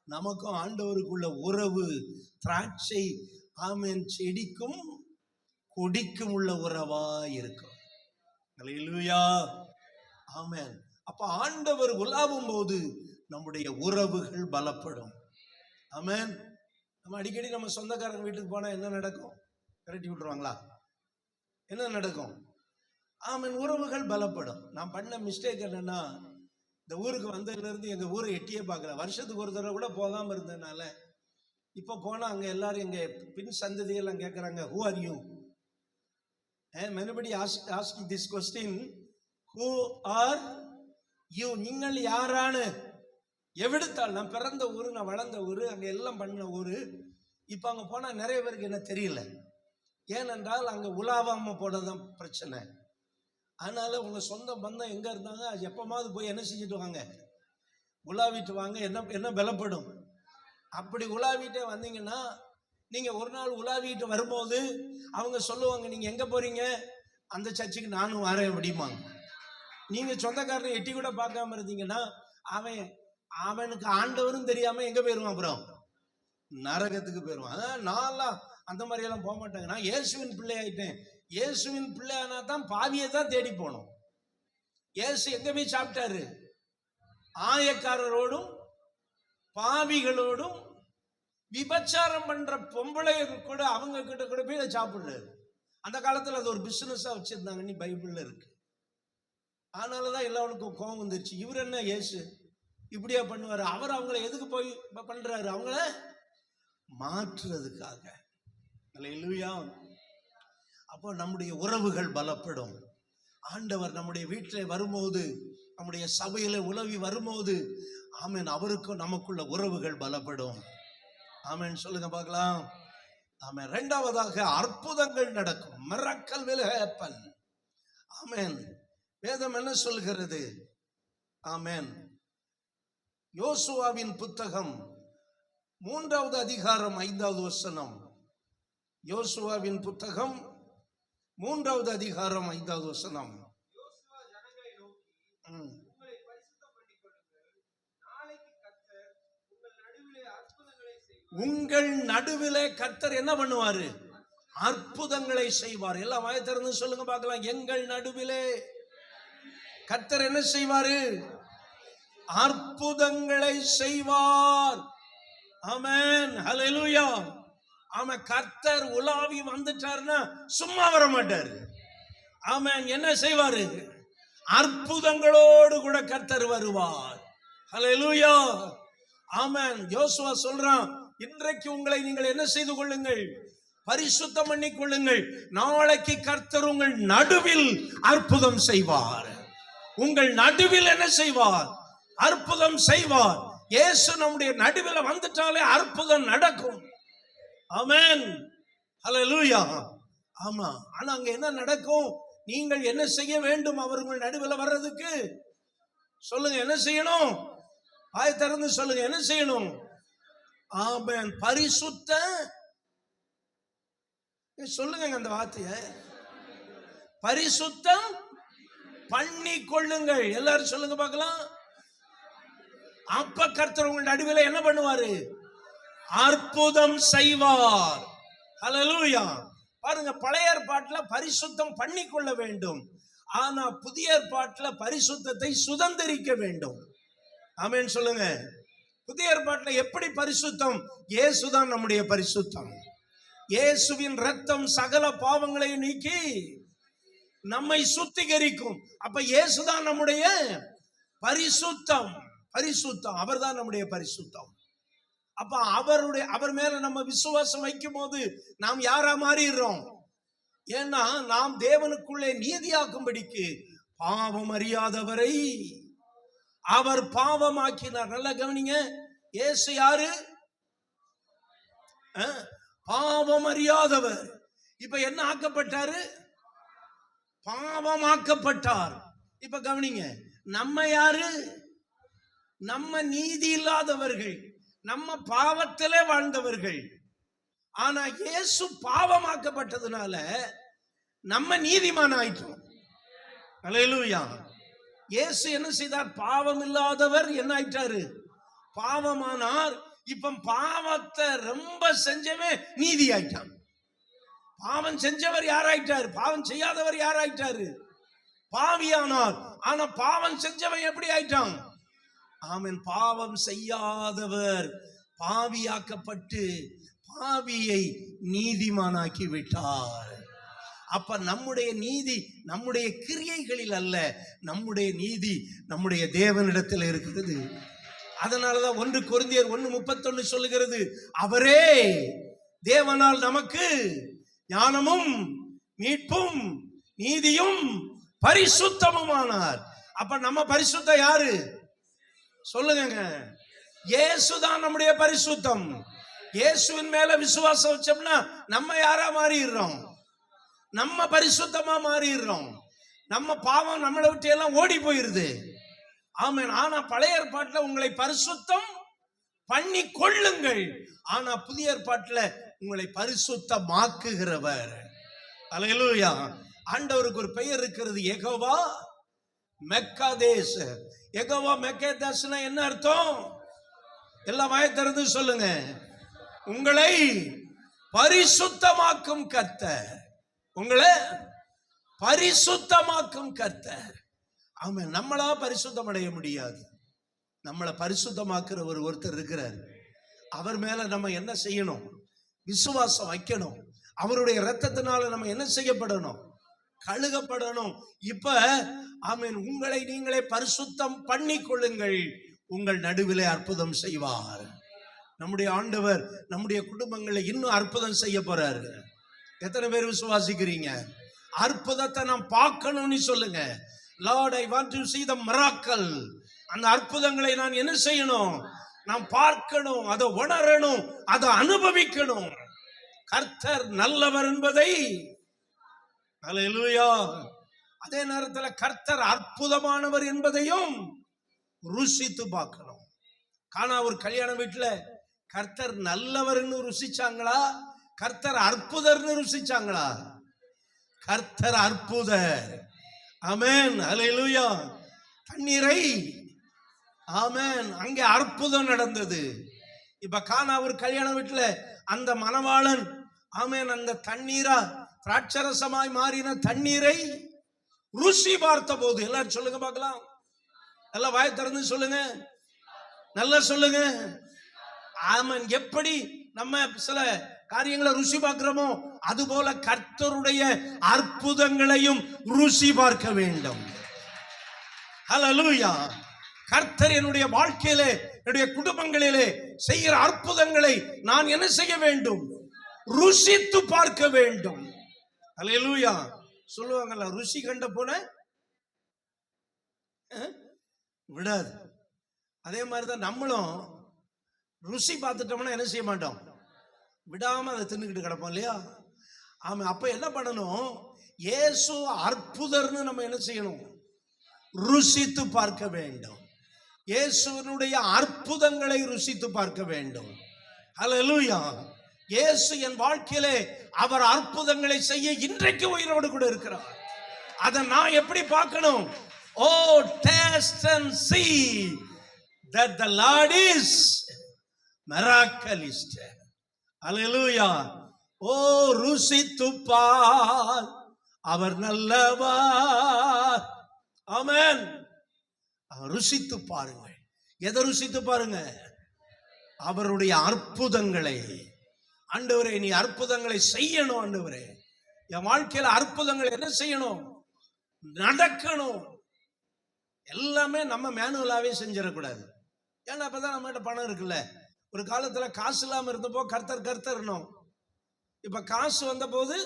நமக்கும் ஆண்டவருக்குள்ள உறவு திராட்சை ஆமென் செடிக்கும் கொடிக்கும் உள்ள உறவா இருக்கும். அல்லேலூயா. ஆமென். அப்ப ஆண்டவர் உலாவும் போது நம்முடைய உறவுகள் பலப்படும். ஆமென். நம்ம அடிக்கடி நம்ம சொந்தக்காரங்க வீட்டுக்கு போனா என்ன நடக்கும்? கரெக்டி விட்டுருவாங்களா? என்ன நடக்கும்? ஆமென், உறவுகள் பலப்படும். நான் பண்ண மிஸ்டேக் என்னன்னா, இந்த ஊருக்கு வந்ததுல இருந்து எங்க ஊரை எட்டியே பார்க்கல. வருஷத்துக்கு ஒரு தடவை கூட போகாம இருந்ததுனால இப்ப போனா அங்க எல்லாரும் எங்க பின் சந்ததியெல்லாம் கேட்கறாங்க, who are you? And anybody ask this question, who are you? நீங்கள் யாரானு எவிடுத்தாள். நான் பிறந்த ஊரு, நான் வளர்ந்த ஊரு, அங்க எல்லாம் பண்ண ஊரு. இப்ப அங்க போனா நிறைய பேருக்கு என்ன தெரியல. ஏனென்றால் அங்க உலாவாம போனதான் பிரச்சனை. அதனால உங்க சொந்த பந்தம் எங்க இருந்தாங்க, அது எப்பமாவது போய் என்ன செஞ்சுட்டு வாங்க, உலாவிட்டு வாங்க. என்ன பலப்படும். அப்படி உலாவிட்டே வந்தீங்கன்னா நீங்க ஒரு நாள் உலாவிட்டு வரும்போது அவங்க சொல்லுவாங்க, நீங்க எங்க போறீங்க? அந்த சர்ச்சுக்கு நானும் வரேன் அப்படிமாங்க. நீங்க சொந்தக்காரனை எட்டி கூட பார்க்காம இருந்தீங்கன்னா அவனுக்கு ஆண்டவரும் தெரியாம எங்க போயிருவான், அப்புறம் நரகத்துக்கு போயிருவான். நான்லாம் அந்த மாதிரி எல்லாம் போக மாட்டாங்க. நான் இயேசுவின் பிள்ளை ஆயிட்டேன். இயேசுவின் பிள்ளை ஆனா தான் பாவியை தான் தேடி போனோம். இயேசு எங்க போய் சாப்பிட்டாரு? ஆயக்காரரோடும் பாவிகளோடும் விபச்சாரம் பண்ற பொம்பளை கூட அவங்க கிட்ட கூட போய் சாப்பிடுறாரு. அந்த காலத்துல அது ஒரு பிசினஸா வச்சிருந்தாங்க, நீ பைபிள்ல இருக்கு. அதனாலதான் எல்லாருக்கும் கோபம் வந்துருச்சு. இவர் என்ன இயேசு இப்படியா பண்ணுவாரு? அவர் அவங்களை எதுக்கு போய் பண்றாரு? அவங்கள மாற்றுறதுக்காக. அல்லேலூயா. அப்போ நம்முடைய உறவுகள் பலப்படும். ஆண்டவர் நம்முடைய வீட்டில் வரும்போது, நம்முடைய சபையில உலவி வரும்போது, ஆமென், அவருக்கும் நமக்குள்ள உறவுகள் பலப்படும். ஆமென், சொல்லுங்க பார்க்கலாம். ஆமென். இரண்டாவதாக அற்புதங்கள் நடக்கும். miracle will happen. ஆமென். வேதம் என்ன சொல்கிறது? ஆமென். யோசுவாவின் புத்தகம் 3வது அதிகாரம் 5வது வசனம். யோசுவாவின் புத்தகம் 3வது அதிகாரம் 5வது வசனம். உங்கள் நடுவிலே கர்த்தர் என்ன பண்ணுவாரு? அற்புதங்களை செய்வார். எல்லாம் வாயை திறந்து சொல்லுங்க பார்க்கலாம். எங்கள் நடுவிலே கர்த்தர் என்ன செய்வாரு? அற்புதங்களை செய்வார். ஆமென், ஹல்லேலூயா. ஆமென். கர்த்தர் உலாவி வந்துட்டாருன்னா சும்மா வர மாட்டாரு. ஆமென். என்ன செய்வாரு? அற்புதங்களோடு கூட கர்த்தர் வருவார். ஹல்லேலூயா. ஆமென். யோசுவா சொல்றான், இன்றைக்கு உங்களை நீங்கள் என்ன செய்து கொள்ளுங்கள்? பரிசுத்தம் பண்ணி கொள்ளுங்கள். நாளைக்கு கர்த்தர் உங்கள் நடுவில் அற்புதம் செய்வார். உங்கள் நடுவில் என்ன செய்வார்? அற்புதம் செய்வார். இயேசு நம்முடைய நடுவில் வந்துட்டாலே அற்புதம் நடக்கும். ஆமென், ஹல்லேலூயா. ஆமா. ஆனா அங்க என்ன நடக்கும்? நீங்கள் என்ன செய்ய வேண்டும்? அவர் உங்கள் நடுவில் வர்றதுக்கு சொல்லுங்க, என்ன செய்யணும்? வாய் திறந்து சொல்லுங்க, என்ன செய்யணும்? ஆமென். பரிசுத்த, சொல்லுங்க அந்த வார்த்தைய, பரிசுத்தம் பண்ணி கொள்ளுங்கள். எல்லாரும் சொல்லுங்க பார்க்கலாம். அப்ப கர்த்தர் உங்கள் நடுவில் என்ன பண்ணுவாரு? அற்புதம் செய்வார். ஹல்லேலூயா. பாருங்க, பழைய ஏற்பாட்டுல பரிசுத்தம் பண்ணி கொள்ள வேண்டும். ஆனா புதிய ஏற்பாட்டுல பரிசுத்தத்தை சுதந்திரிக்க வேண்டும். ஆமென், சொல்லுங்க. புதிய ஏற்பாட்டுல எப்படி பரிசுத்தம்? இயேசுதான் நம்முடைய பரிசுத்தம். இயேசுவின் ரத்தம் சகல பாவங்களை நீக்கி நம்மை சுத்திகரிக்கும். அப்ப இயேசுதான் நம்முடைய பரிசுத்தம். பரிசுத்தம், அவர்தான் நம்முடைய பரிசுத்தம். அப்ப அவர் மேல நம்ம விசுவாசம் வைக்கும் போது நாம் யாரா மாறிடுறோம்? ஏன்னா நாம் தேவனுக்குள்ளே நீதியாக்கும்படிக்கு பாவம் அறியாதவரை அவர் பாவமாக்கினார். நல்லா கவனிங்க. இயேசு யாரு? பாவம் அறியாதவர். இப்ப என்ன ஆக்கப்பட்டாரு? பாவமாக்கப்பட்டார். இப்ப கவனிங்க, நம்ம யாரு? நம்ம நீதி இல்லாதவர்கள், நம்ம பாவத்திலே வாழ்ந்தவர்கள். ஆனா இயேசு பாவமாக்கப்பட்டதுனால நம்ம நீதிமான் ஆயிட்டோம். அல்லேலூயா. இயேசு என்ன செய்தார்? பாவம் இல்லாதவர் என்ன ஆயிட்டாரு? பாவமானார். இப்ப பாவத்தை ரொம்ப செஞ்சவன் நீதி ஆயிட்டான். பாவம் செஞ்சவர் யாராயிட்டாரு? பாவம் செய்யாதவர் யாராயிட்டாரு? பாவியானார். ஆனா பாவம் செஞ்சவன் எப்படி ஆயிட்டான்? ஆமென். பாவம் செய்யாதவர் பாவியாக்கப்பட்டு பாவியை நீதிமானாக்கி விட்டார். அப்ப நம்முடைய நீதி நம்முடைய கிரியைகளில் அல்ல, நம்முடைய நீதி நம்முடைய தேவனிடத்தில் இருக்கிறது. அதனாலதான் 1 கொரிந்தியர் 1:31 சொல்லுகிறது, அவரே தேவனால் நமக்கு ஞானமும் மீட்பும் நீதியும் பரிசுத்தமுமானார். அப்ப நம்ம பரிசுத்தம் யாரு? சொல்லுங்க. இயேசுதான் நம்முடைய பரிசுத்தம். இயேசுவின் மேல விசுவாசம் வச்சோம்னா நம்ம யாரா மாறிடுறோம்? நம்ம பரிசுத்தமா மாறிடுறோம். நம்ம பாவம் நம்மளை விட்டு எல்லாம் ஓடி போயிருது. ஆமென். ஆனா பழைய ஏற்பாட்டுல உங்களை பரிசுத்தம் பண்ணி கொள்ளுங்கள். ஆனா புதிய ஏற்பாட்டுல உங்களை பரிசுத்தமாக்குகிறவர். அல்லேலூயா. ஆண்டவருக்கு ஒரு பெயர் இருக்கிறது, யெகோவா மெக்காதேஸ். யெகோவா மெக்காதேஸ்னா என்ன அர்த்தம்? எல்லாம் வாயை திறந்து சொல்லுங்க. உங்களை பரிசுத்தமாக்கும் கர்த்தர். உங்களை பரிசுத்தமாக்கும் கர்த்தர். ஆமென். நம்மளா பரிசுத்தம் அடைய முடியாது. நம்மளை பரிசுத்தமாக்குற ஒருத்தர் இருக்கிறார். அவர் மேல நம்ம என்ன செய்யணும்? விசுவாசம் வைக்கணும். அவருடைய இரத்தத்தினால நம்ம என்ன செய்யப்படணும்? கழுகப்படணும். இப்ப ஆமென், உங்களை நீங்களே பரிசுத்தம் பண்ணி கொள்ளுங்கள், உங்கள் நடுவிலே அற்புதம் செய்வார். நம்முடைய ஆண்டவர் நம்முடைய குடும்பங்களை இன்னும் அற்புதம் செய்ய போறாரு. எத்தனை பேர் விசுவாசிக்கிறீங்க? அற்புதத்தை நாம் பார்க்கணும்னு சொல்லுங்க. Lord, I want to see the miracle. அந்த அற்புதங்களை நான் என்ன செய்யணும்? நாம் பார்க்கணும், அதை உணரணும், அதை அனுபவிக்கணும். கர்த்தர் நல்லவர் என்பதை, அல்லேலூயா, அதே நேரத்தில் கர்த்தர் அற்புதமானவர் என்பதையும் ருசித்து பார்க்கணும். கானா ஒரு கல்யாண வீட்டுல கர்த்தர் நல்லவர்னு ருசிச்சாங்களா? கர்த்தர் அற்புதர்னு ருசிச்சாங்களா? கர்த்தர் அற்புதர். ஆமென். அல்லேலூயா. தண்ணீரை, ஆமென், அங்கே அற்புதம் நடந்தது. இப்ப கானா ஒரு கல்யாண வீட்டுல அந்த மணவாளன், ஆமென், அந்த தண்ணீரா திராட்சரசமாய் மாறின தண்ணீரை ருசி பார்த்த போது, எல்லாரும் சொல்லுங்க பார்க்கலாம். நல்லா வாயை திறந்து சொல்லுங்க, நல்லா சொல்லுங்க. ஆமென். எப்படி நம்ம சில காரியங்களை ருசி பார்க்கிறோமோ அதுபோல கர்த்தருடைய அற்புதங்களையும் ருசி பார்க்க வேண்டும். ஹல்லேலூயா. கர்த்தர் என்னுடைய வாழ்க்கையிலே, என்னுடைய குடும்பங்களிலே செய்கிற அற்புதங்களை நான் என்ன செய்ய வேண்டும்? ருசித்து பார்க்க வேண்டும். ஹல்லேலூயா. சொல்லுவாங்கல்ல, ருசி கண்ட போன விடாது. அதே மாதிரிதான் நம்மளும் ருசி பார்த்துட்டோம்னா என்ன செய்ய மாட்டோம்? விடாம அதை தின்னுக்கிட்டு கிடப்போம் இல்லையா? ஆமா. அப்ப என்ன பண்ணணும்? இயேசு அற்புதர்னு நம்ம என்ன செய்யணும்? ருசித்து பார்க்க வேண்டும். இயேசுவினுடைய அற்புதங்களை ருசித்து பார்க்க வேண்டும். ஹல்லேலூயா. இயேசு என் வாழ்க்கையிலே அவர் அற்புதங்களை செய்ய இன்றைக்கு உயிரோடு கூட இருக்கிறார். அதை நான் எப்படி பார்க்கணும்? Oh, taste and see that the Lord is miraculous. Hallelujah. Oh, ருசித்து பார், அவர் நல்லவர். ஆமென். ருசித்து பாருங்கள். எதை ருசித்து பாருங்க? அவருடைய அற்புதங்களை. ஆண்டவரே, நீ அற்புதங்களை செய்யணும். ஆண்டவரே, என் வாழ்க்கையில அற்புதங்கள் என்ன செய்யணும்? நடக்கணும். எல்லாமே நம்ம மேனுவலாவே செஞ்சிடக்கூடாது. ஏன்னா அப்பதான் நம்மகிட்ட பணம் இருக்குல்ல. ஒரு காலத்துல காசு இல்லாம இருந்தப்போ கர்த்தர்னோம். இப்ப காசு வந்த போது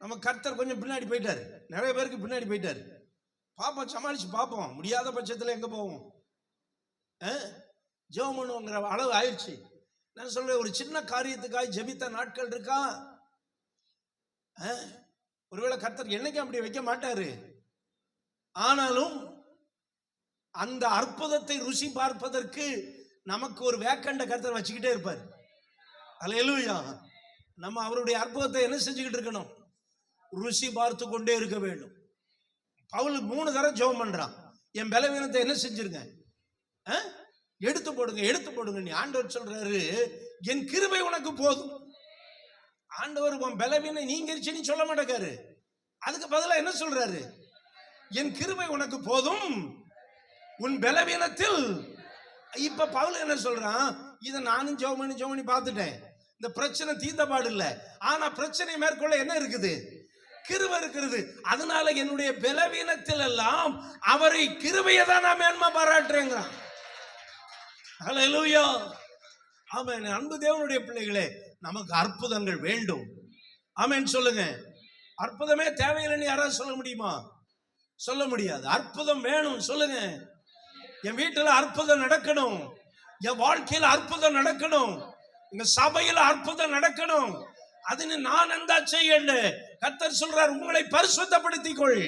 நம்ம கர்த்தர் கொஞ்சம் பின்னாடி போயிட்டாரு. நிறைய பேருக்கு பின்னாடி போயிட்டாரு. பாப்போம், சமாளிச்சு பார்ப்போம். முடியாத பட்சத்துல எங்க போவோம்? ஜெபம் பண்ணுங்கிற அளவு ஆயிடுச்சு. நான் சொல்றேன், ஒரு சின்ன காரியத்துக்காக ஜெபித்த நாட்கள் இருக்கா? ஒருவேளை கர்த்தர் என்னைக்கு அப்படி வைக்க மாட்டாரு. ஆனாலும் அந்த அற்புதத்தை ருசி பார்ப்பதற்கு நமக்கு ஒரு வேக்கண்ட கர்த்தர் வச்சுக்கிட்டே இருப்பார். அல்லேலூயா. நம்ம அவருடைய அற்புதத்தை என்ன செஞ்சுக்கிட்டு இருக்கணும்? ருசி பார்த்து கொண்டே இருக்க வேண்டும். பவுல் 3 தடவை ஜெபம் பண்றான். என் பலவீனத்தை என்ன செஞ்சிருங்க? எடுத்து போடுங்க, எடுத்து போடுங்க. நீ ஆண்டவர் சொல்றாரு, என் கிருபை உனக்கு போதும். ஆண்டவர் உன் பலவீனம் நீங்கிருச்சுன்னு சொல்ல மாட்டேக்காரு. அதுக்கு பதிலா என்ன சொல்றாரு? என் கிருபை உனக்கு போதும் உன் பலவீனத்தில். இப்ப பவுல் என்ன சொல்றான்? இதை நானும் ஜெபம் பண்ணி பார்த்துட்டேன். இந்த பிரச்சனை தீர்ந்த பாடு இல்லை. ஆனா பிரச்சனை மேற்கொள்ள என்ன இருக்குது? கிருபை இருக்கிறது. அதனால என்னுடைய பலவீனத்தில் எல்லாம் அவரை கிருபையை தான் நான் மேன்மை பாராட்டுறேங்கிறான். ஹல்லேலூயா. ஆமென். அன்பு தேவனுடைய பிள்ளைகளே, நமக்கு அற்புதங்கள் வேண்டும். ஆமென் சொல்லுங்க. அற்புதமே தேவையில்லைன்னு யாராவது சொல்ல முடியுமா? சொல்ல முடியாது. அற்புதம் வேணும். சொல்லுங்க. என் வீட்டுல அற்புதம் நடக்கணும், என் வாழ்க்கையில் அற்புதம் நடக்கணும், எங்க சபையில் அற்புதம் நடக்கணும். அதுன்னு நான் என்ன செய்யணும்? கர்த்தர் சொல்றார், உங்களை பரிசுத்தப்படுத்திக் கொள்.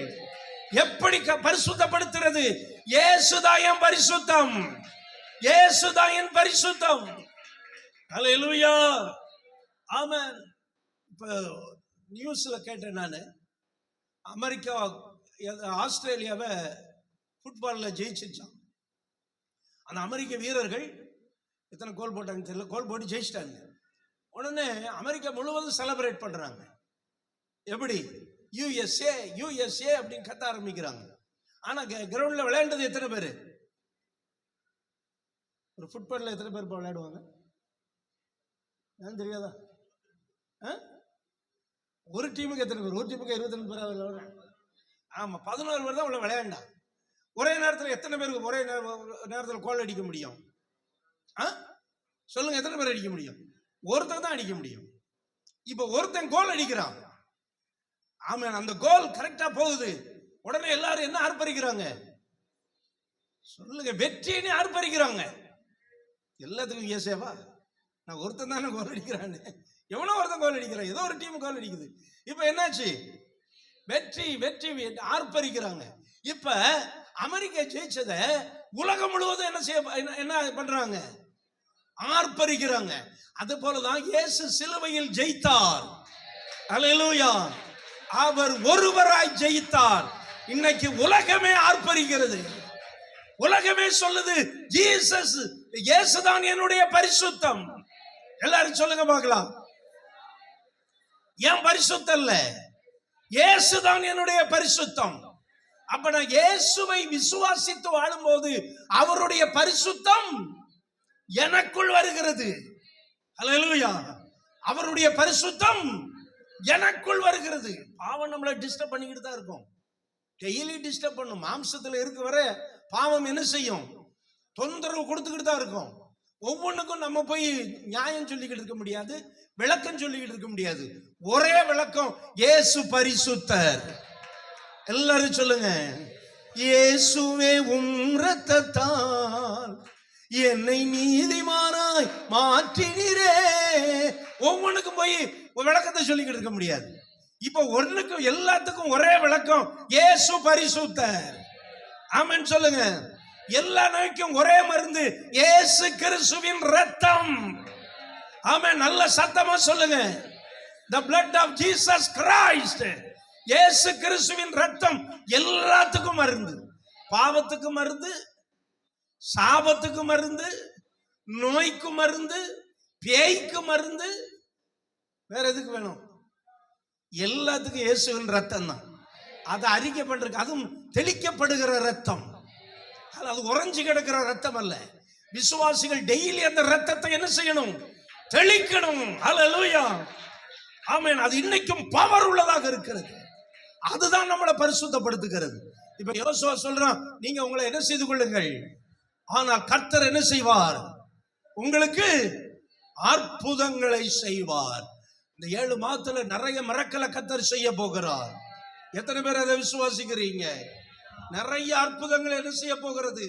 எப்படி பரிசுத்தப்படுத்துறது? இயேசுதான் என் பரிசுத்தம், இயேசுதான் என் பரிசுத்தம். ஹல்லேலூயா. ஆமென். இப்ப நியூஸ்ல கேட்டேன் நானு, அமெரிக்கா ஆஸ்திரேலியாவை ஃபுட்பால்ல ஜெயிச்சிச்சான். அந்த அமெரிக்க வீரர்கள் எத்தனை கோல் போட்டாங்க தெரியல, கோல் போட்டு ஜெயிச்சிட்டாங்க. உடனே அமெரிக்கா முழுவதும் செலிப்ரேட் பண்றாங்க. எப்படி? யுஎஸ்ஏ யுஎஸ்ஏ அப்படின்னு கத்த ஆரம்பிக்கிறாங்க. ஆனா கிரவுண்ட்ல விளையாண்டது எத்தனை பேரு? ஒரு ஃபுட்பால்ல எத்தனை பேர் விளையாடுவாங்க தெரியாதா? ஒரு டீமுக்கு எத்தனை பேர்? ஒரு டீமுக்கு 22 பேர். ஆமா, 11 பேர் தான் உள்ள விளையாண்டா. ஒரே நேரத்தில் எத்தனை பேருக்கு ஒரே நேரத்தில் கோல் அடிக்க முடியும்? சொல்லுங்க, எத்தனை பேர் அடிக்க முடியும்? ஒருத்தன் தான் அடிக்க முடியும். இப்ப ஒருத்தன் கோல் அடிக்கிறான். ஆமா, அந்த கோல் கரெக்டா போகுது. உடனே எல்லாரும் என்ன ஆர்ப்பரிக்கிறாங்க? சொல்லுங்க, வெற்றின்னு ஆர்ப்பரிக்கிறாங்க. எல்லாத்துக்கும் ஏசேவா? நான் ஒருத்தன் தானே கோல் அடிக்கிறான்னு. எவனோ ஒருத்தன் கோல் அடிக்கிறான், ஏதோ ஒரு டீம் கோல் அடிக்குது. இப்ப என்னாச்சு? வெற்றி வெற்றி ஆர்ப்பரிக்கிறாங்க. இப்ப அமெரிக்கா ஜெயிச்சத உலகம் முழுவதும் என்ன பண்றாங்க? ஆர்ப்பரிக்கிறாங்க. அது போலதான் இயேசு சிலுவையில் ஜெயித்தார். அல்லேலூயா. அவர் ஒருவராய் ஜெயித்தார். இன்னைக்கு உலகமே ஆர்ப்பரிக்கிறது. உலகமே சொல்லுது, ஜீசஸ், இயேசுதான் என்னுடைய பரிசுத்தம். எல்லாரும் சொல்லுங்க பார்க்கலாம். ஏன் பரிசுத்தம் இல்ல? இயேசுதான் என்னுடைய பரிசுத்தம். அப்ப நான் இயேசுவை விசுவாசித்து வாழும்போது அவருடைய பரிசுத்தம் எனக்குள் வருகிறது. அல்லேலூயா. அவருடைய பரிசுத்தம் எனக்குள் வருகிறது. பாவம் நம்மளை டிஸ்டர்ப் பண்ணிக்கிட்டு தான் இருக்கும். டெய்லி டிஸ்டர்ப் பண்ணும். மாம்சத்தில் இருக்க வர பாவம் என்ன செய்யும்? தொந்தரவு கொடுத்துக்கிட்டு தான் இருக்கும். ஒவ்வொன்றுக்கும் நம்ம போய் நியாயம் சொல்லிக்கிட்டு இருக்க முடியாது, விளக்கம் சொல்லிக்கிட்டு இருக்க முடியாது. ஒரே விளக்கம், இயேசு பரிசுத்தர். எல்லாரும் சொல்லுங்க, இயேசுவே உம் இரத்தத்தால் என்னை நீதிமானாய் மாற்றினீரே. ஒவ்வொன்றுக்கும் போய் விளக்கத்தை சொல்லிக்கிட்டு இருக்க முடியாது. இப்ப ஒண்ணுக்கும் எல்லாத்துக்கும் ஒரே விளக்கம், இயேசு பரிசுத்தர். ஆமென் சொல்லுங்க. எல்லா நோய்க்கும் ஒரே மருந்து, இயேசு கிறிஸ்துவின் இரத்தம். ஆமென். நல்ல சத்தமா சொல்லுங்க, the blood of Jesus Christ. இயேசு கிறிஸ்துவின் இரத்தம் எல்லாத்துக்கும் மருந்து. பாவத்துக்கு மருந்து, சாபத்துக்கு மருந்து, நோய்க்கு மருந்து, பேய்க்கு மருந்து. வேற எதுக்கு வேணும்? எல்லாத்துக்கும் இயேசுவின் ரத்தம் தான். அது அறிக்கை பண்றதுக்கு, அதுவும் தெளிக்கப்படுகிற ரத்தம். அது உறைஞ்சு கிடக்கிற ரத்தம் அல்ல. விசுவாசிகள் டெய்லி அந்த ரத்தத்தை என்ன செய்யணும்? தெளிக்கணும். ஹல்லேலூயா. ஆமென். அது இன்னைக்கும் பவர் உள்ளதாக இருக்கிறது. அதுதான் நம்மளை பரிசுத்தப்படுத்துகிறது. இப்ப யோசுவா சொல்றான், நீங்க உங்களை என்ன செய்து கொள்ளுங்கள், ஆனால் கர்த்தர் என்ன செய்வார்? உங்களுக்கு அற்புதங்களை செய்வார். இந்த 7 மாதத்துல நிறைய மிரக்கலை கர்த்தர் செய்ய போகிறார். எத்தனை பேர் அதை விசுவாசிக்கிறீங்க? நிறைய அற்புதங்கள் என்ன செய்ய போகிறது?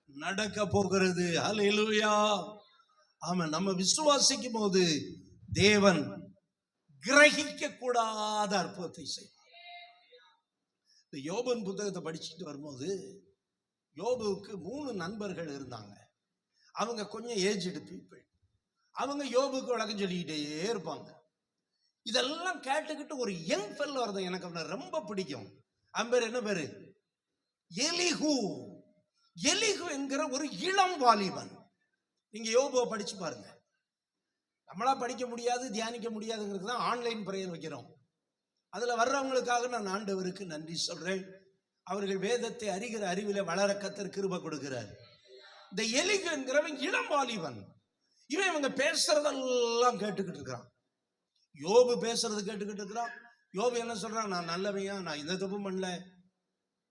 நடக்க போகிறது. ஹல்லேலூயா. ஆமா, நம்ம விசுவாசிக்கும் போது தேவன் கிரகிக்க கூடாத அற்புதத்தை செய்வார். யோபுவின் புத்தகத்தை படிச்சுட்டு வரும்போது யோபுவுக்கு 3 நண்பர்கள் இருந்தாங்க. அவங்க கொஞ்சம் ஏஜ்டு பீப்புள். அவங்க யோபுக்கு வழக்கம் சொல்லிக்கிட்டே இருப்பாங்க. இதெல்லாம் கேட்டுக்கிட்டு ஒரு யங் ஃபெல்லோ வருது, எனக்கு அவனை ரொம்ப பிடிக்கும். அவன் பேர் என்ன பேரு? எலிஹூ. எலிஹூ என்கிற ஒரு இளம் வாலிபன். நீங்க யோபுவை படிச்சு பாருங்க. நம்மளா படிக்க முடியாது, தியானிக்க முடியாதுங்கிறது தான் ஆன்லைன் பிரேயர் வைக்கிறோம். அதுல வர்றவங்களுக்காக நான் ஆண்டவருக்கு நன்றி சொல்றேன். அவர்கள் வேதத்தை அறிகிற அறிவில வளர கர்த்தர் கிருபை கொடுக்கிறார். இந்த எலிஹூ என்கிறவன் இளம் வாலிபன். இவங்க பேசுறதெல்லாம் கேட்டுக்கிட்டு இருக்கிறான். யோபு பேசுறது கேட்டுக்கிட்டு இருக்கிறான். யோபு என்ன சொல்றான்? நான் நல்லவையா, நான் எந்த தப்பும் பண்ணல.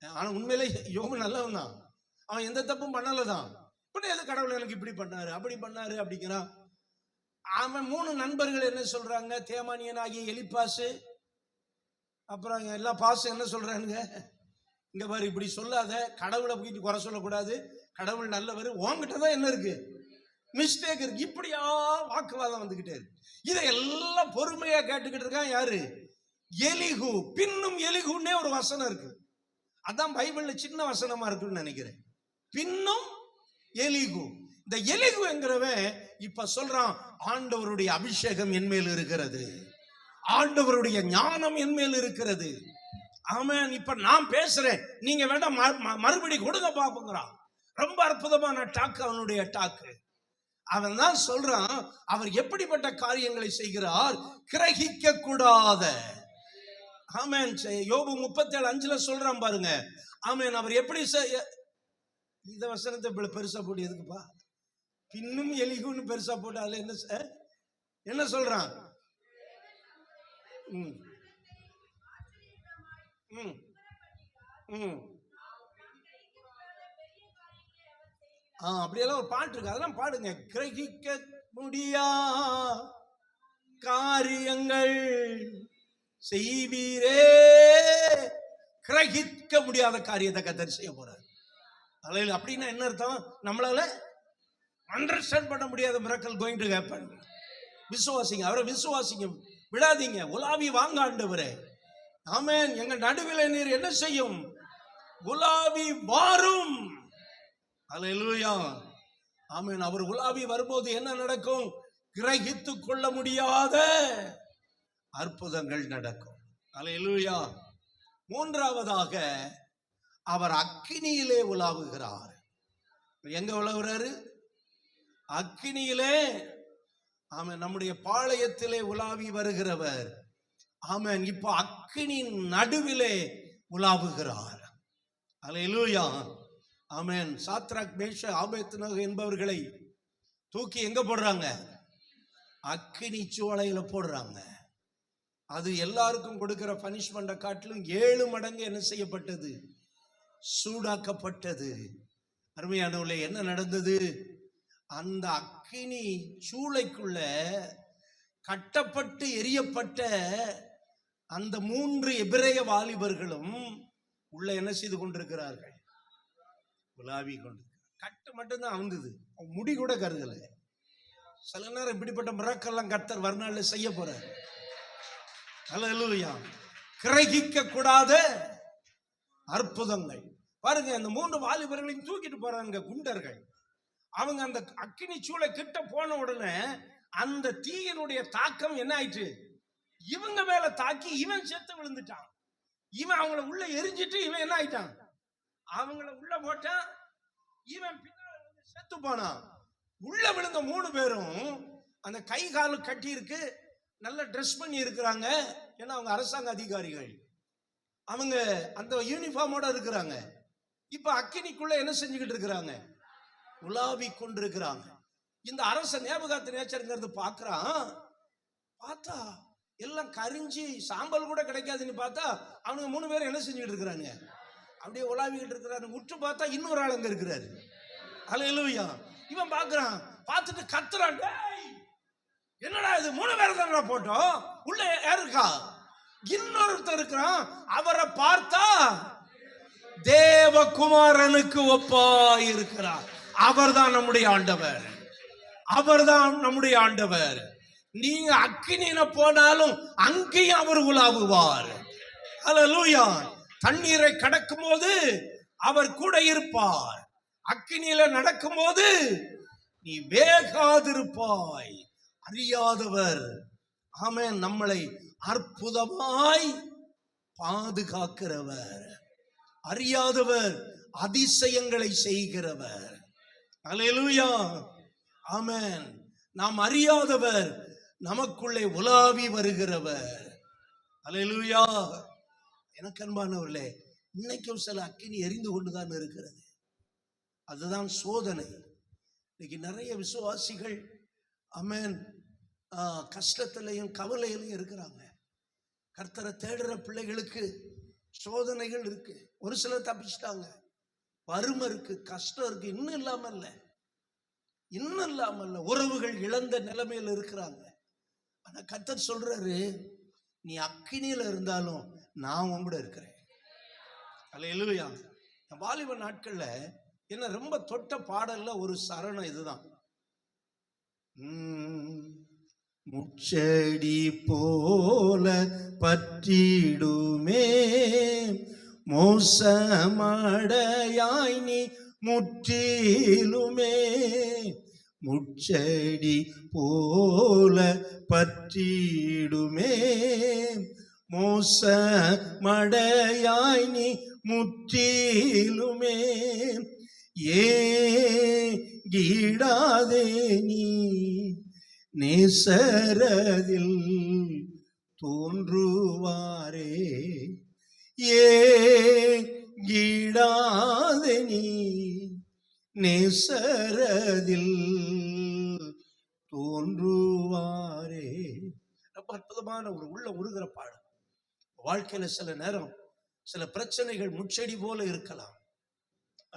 ஆனா உண்மையிலே யோபு நல்லவன் தான். அவன் எந்த தப்பும் பண்ணலதான். கடவுள் எனக்கு இப்படி பண்ணாரு, அப்படி பண்ணாரு அப்படிங்கிறான். அவன் 3 நண்பர்கள் என்ன சொல்றாங்க? தேமானியன் ஆகிய எலிப்பாசு, அப்புறம் எல்லா பாசு என்ன சொல்றாங்க? இங்க பாரு, இப்படி சொல்லாத, கடவுளை போயிட்டு குறை சொல்லக்கூடாது, கடவுள் நல்லவர், உன்கிட்டதான் என்ன இருக்கு? மிஸ்டேக் இருக்கு. இப்படியா வாக்குவாதம் வந்துகிட்டே இருக்கு. இதையெல்லாம் பொறுமையா கேட்டுக்கிட்டு இருக்கான் யாரு? எலிஹூ. பின்னும் எலிஹூன்னே ஒரு வசனம் இருக்கு. அதான் பைபிள்ல சின்ன வசனமா இருக்குன்னு நினைக்கிறேன். பின்னும் எலிஹூ. இந்த எலிஹூ என்கிறவன் இப்ப சொல்றான், ஆண்டவருடைய அபிஷேகம் என் மேல் இருக்கிறது, ஆண்டவருடைய ஞானம் என் மேல் இருக்கிறது. ஆமென். இப்ப நான் பேசுறேன், நீங்க வேண்டாம் மறுபடி கொடுங்க பாப்புங்கிறான். ரொம்ப அற்புதமான டாக்கு அவனுடைய டாக்கு. அவன் தான் சொல்றான், அவர் எப்படிப்பட்ட காரியங்களை செய்கிறார்? கிரகிக்க கூடாத. ஆமென். யோபு 37:5 சொல்றான் பாருங்க. ஆமென். அவர் எப்படி இந்த வசனத்தை பெருசா போட்டு எதுக்குப்பா? பின்னும் எலிஹூன்னு பெருசா போட்டு அதுல என்ன சொல்றான்? அப்படியெல்லாம் ஒரு பாட்டு இருக்கு, அதெல்லாம் பாடுங்க. கிரகிக்க முடியா காரியங்கள் செய்வீரே. கிரகிக்க முடியாத காரியத்தை கர்த்தர் செய்ய போறார். அப்படின்னா என்ன அர்த்தம்? நம்மளால அண்டர்ஸ்டாண்ட் பண்ண முடியாத மிரக்கல் கோயிங் டு ஹேப்பன். விசுவாசிங்க, அவரை விசுவாசிங்க, விடாதீங்க. உலாவி வாங்க ஆண்டவரே. ஆமென். எங்க நடுவில் நீர் என்ன செய்யும்? உலாவி வாரும். அல்லேலூயா. ஆமென். அவர் உலாவி வரும்போது என்ன நடக்கும்? கிரகித்து கொள்ள முடியாத அற்புதங்கள் நடக்கும். அல்லேலூயா. 3வதாக அவர் அக்கினியிலே உலாவுகிறார். எங்க உலாவுறாரு? அக்கினியிலே. ஆமென். நம்முடைய பாளையத்திலே உலாவி வருகிறவர். ஆமென். இப்போ அக்கினி நடுவிலே உலாவுகிறார். அல்லேலூயா. ஆமென். சாத்ராக், மேஷாக், ஆபேத்நேகோ என்பவர்களை தூக்கி எங்க போடுறாங்க? அக்கினி சூளையில போடுறாங்க. அது எல்லாருக்கும் கொடுக்கிற பனிஷ்மெண்ட காட்டிலும் 7 மடங்கு என்ன செய்யப்பட்டது? சூடாக்கப்பட்டது. அருமையானவர்களே, என்ன நடந்தது? அந்த அக்கினி சூளைக்குள்ள கட்டப்பட்டு எரியப்பட்ட அந்த 3 எபிரேய வாலிபர்களும் உள்ள என்ன செய்து கொண்டிருக்கிறார்கள்? உலாவி கொண்டு. கட்டு மட்டும்தான் வந்தது, முடி கூட கருகல. சில நேரம் இப்படிப்பட்ட மிரக்கெல்லாம் கர்த்தர் வருநாள்ல செய்ய போறார். அல்லேலூயா. கிரகிக்க கூடாத அற்புதங்கள் பாருங்க. அந்த 3 வாலிபர்களையும் தூக்கிட்டு போறாங்க குண்டர்கள். அவங்க அந்த அக்கினி சூளை கிட்ட போன உடனே அந்த தீயினுடைய தாக்கம் என்ன ஆயிற்று? இவங்க மேல தாக்கி இவன் செத்து விழுந்துட்டான். இவன் அவங்கள உள்ள எரிஞ்சிட்டு இவன் என்ன ஆயிட்டான்? அவங்கள உள்ள போட்டான். இவன் பின்னால செத்து போனான். உள்ள விழுந்த 3 பேரும் அந்த கை காலு கட்டி இருக்கு, நல்ல ட்ரெஸ் பண்ணி இருக்கிறாங்க. ஏன்னா அவங்க அரசாங்க அதிகாரிகள், அவங்க அந்த யூனிஃபார்மோட இருக்கிறாங்க. இப்ப அக்கினிக்குள்ள என்ன செஞ்சுக்கிட்டு இருக்கிறாங்க? உலாவி கொண்டிருக்கிறாங்க. இந்த அரச நேபுகாத்நேச்சர்ங்கிறது பாக்குறான். பார்த்தா எல்லாம் கரிஞ்சி சாம்பல் கூட கிடைக்காதுன்னு பார்த்தா அவனுங்க 3 பேரும் என்ன செஞ்சுக்கிட்டு இருக்கிறாங்க? அப்படியே உலாவிக்கிட்டு இருக்கிறாரு. உற்று பார்த்தா இன்னொரு ஆள் அங்க இருக்கிறாரு. அல்லேலூயா. இவன் பாக்குறான், பார்த்துட்டு கத்துறான், என்னடா இது 3 பேர் தானே போட்டோம், உள்ள யாரு இருக்கா? இன்னொருத்தர் இருக்கிறான். அவரை பார்த்தா தேவகுமாரனுக்கு ஒப்பாய் இருக்கிறார். அவர் தான் நம்முடைய ஆண்டவர். அவர்தான் நம்முடைய ஆண்டவர். நீங்க அக்கினியில போனாலும் அங்கேயும் அவர் உலாவுவார். அல்லேலூயா. தண்ணீரை கடக்கும் போது அவர் கூட இருப்பார். அக்கினியில நடக்கும் போது நீ வேகாதிருப்பாய். அறியாதவர் ஆமென் நம்மளை அற்புதமாய் பாதுகாக்கிறவர். அறியாதவர் அதிசயங்களை செய்கிறவர். அல்லேலூயா. ஆமென். நாம் அறியாதவர் நமக்குள்ளே உலாவி வருகிறவர். அல்லேலூயா. எனக்கு அன்பானவர்களே, இன்னைக்கும் சில அக்கினி எரிந்து கொண்டுதான் இருக்கிறது. அதுதான் சோதனை. இன்னைக்கு நிறைய விசுவாசிகள் ஆமென் கஷ்டத்திலையும் கவலையிலையும் இருக்கிறாங்க. கர்த்தரை தேடுற பிள்ளைகளுக்கு சோதனைகள் இருக்கு. ஒரு சிலர் தப்பிச்சிட்டாங்க. வறுமை இருக்கு, கஷ்டம் இருக்கு, இன்னும் இல்லாம உறவுகள் இழந்த நிலைமையில இருக்கிறாங்க. ஆனா கர்த்தர் சொல்றாரு, நீ அக்கினியில இருந்தாலும் நான் உங்கூட இருக்கிறேன். அல்லேலூயா. வாலிப நாட்கள்ல என்ன ரொம்ப தொட்ட பாடல்ல ஒரு சரணம் இதுதான். முச்செடி போல பற்றிடுமே மோசமடையாய் நீ முற்றிலுமே. முச்செடி போல பற்றிடுமே மோசமடையாய் நீ முற்றிலுமே. ஏங்கிடாதே நீ நேசரதில் தோன்றுவாரே. ஏங்கிடாதே நீ நேசரதில் தோன்றுவாரே. ரொம்ப அற்புதமான ஒரு உள்ள உருகிற பாடல். வாழ்க்கையில சில நேரம் சில பிரச்சனைகள் முச்செடி போல இருக்கலாம்.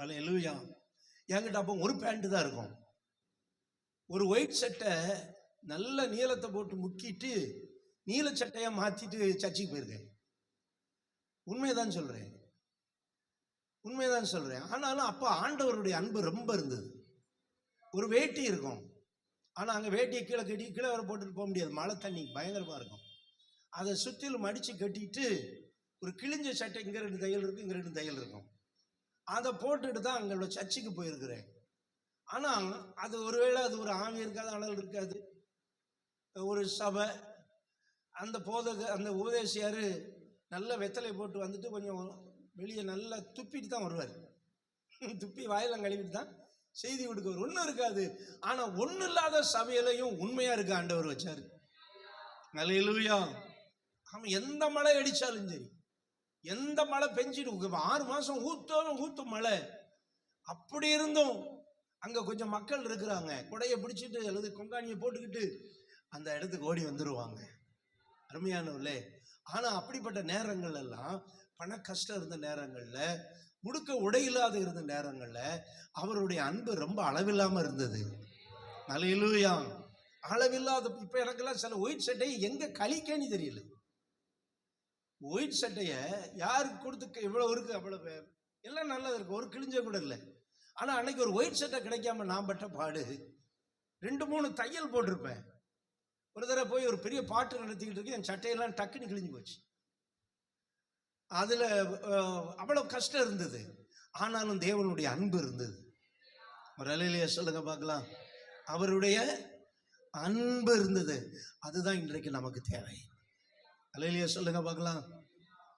அல்லேலூயா. என்கிட்ட அப்போ ஒரு பேண்ட் தான் இருக்கும். ஒரு ஒயிட் சட்டை நல்ல நீளத்தை போட்டு முக்கிட்டு நீல சட்டையா மாத்திட்டு சர்ச்சுக்கு போயிருக்கேன். உண்மைதான் சொல்றேன். ஆனாலும் அப்ப ஆண்டவருடைய அன்பு ரொம்ப இருந்தது. ஒரு வேட்டி இருக்கும். ஆனா அங்க வேட்டியை கீழே கட்டி கீழே வர போட்டுட்டு போக முடியாது. மழை தண்ணி பயங்கரமா இருக்கும். அதை சுற்றிலும் மடிச்சு கட்டிட்டு ஒரு கிழிஞ்ச சட்டை, இங்க 2 தையல் இருக்கு, இங்க 2 தையல் இருக்கும். அதை போட்டுட்டு தான் அங்களோட சர்ச்சுக்கு போயிருக்கிறேன். ஆனா அது ஒருவேளை அது ஒரு ஆவி இருக்காது, அனல் இருக்காது. ஒரு சபை அந்த அந்த உபதேசியாரு நல்ல வெத்தலை போட்டு வந்துட்டு கொஞ்சம் வெளியே நல்லா துப்பிட்டு தான் வருவார். துப்பி வாயெல்லாம் கழுவிட்டு தான் செய்தி கொடுக்குவார். ஒன்றும் இருக்காது. ஆனா ஒன்றும் இல்லாத சபையிலையும் உண்மையா இருக்க ஆண்டவர் வச்சாரு. அல்லேலூயா. அவன் எந்த மழை அடிச்சாலும் சரி, எந்த மழை பெஞ்சிட்டு 6 மாசம் ஊத்தும் மழை, அப்படி இருந்தும் அங்க கொஞ்சம் மக்கள் இருக்கிறாங்க. குடையை பிடிச்சிட்டு அல்லது கொங்காணியை போட்டுக்கிட்டு அந்த இடத்துக்கு ஓடி வந்துருவாங்க. அருமையானவர்களே. ஆனா அப்படிப்பட்ட நேரங்கள் எல்லாம், பண கஷ்டம் இருந்த நேரங்கள்ல, முடுக்க உடையில்லாத இருந்த நேரங்கள்ல அவருடைய அன்பு ரொம்ப அளவில்லாம இருந்தது. அல்லேலூயா. அளவில்லாத. இப்ப எனக்கெல்லாம் சில ஒயிட் சட்டையை எங்க கழிக்கன்னு தெரியல. ஒயிட் சட்டைய யாருக்கு கொடுத்து இவ்வளவு இருக்கு, அவ்வளவு எல்லாம் நல்லது இருக்கு, ஒரு கிழிஞ்ச கூட இல்லை. ஆனா அன்னைக்கு ஒரு ஒயிட் சட்டை கிடைக்காம நான் பட்ட பாடு. 2-3 தையல் போட்டிருப்பேன். ஒரு தடவை போய் ஒரு பெரிய பாட்டு நடத்திக்கிட்டு இருக்கு, என் சட்டையெல்லாம் டக்குன்னு கிழிஞ்சு போச்சு. அதுல அவ்வளவு கஷ்டம் இருந்தது. ஆனாலும் தேவனுடைய அன்பு இருந்தது. ஒரு அல்லேலூயா சொல்லுங்க பார்க்கலாம். அவருடைய அன்பு இருந்தது. அதுதான் இன்றைக்கு நமக்கு தேவை. அல்லேலூயா சொல்லுங்க பார்க்கலாம்.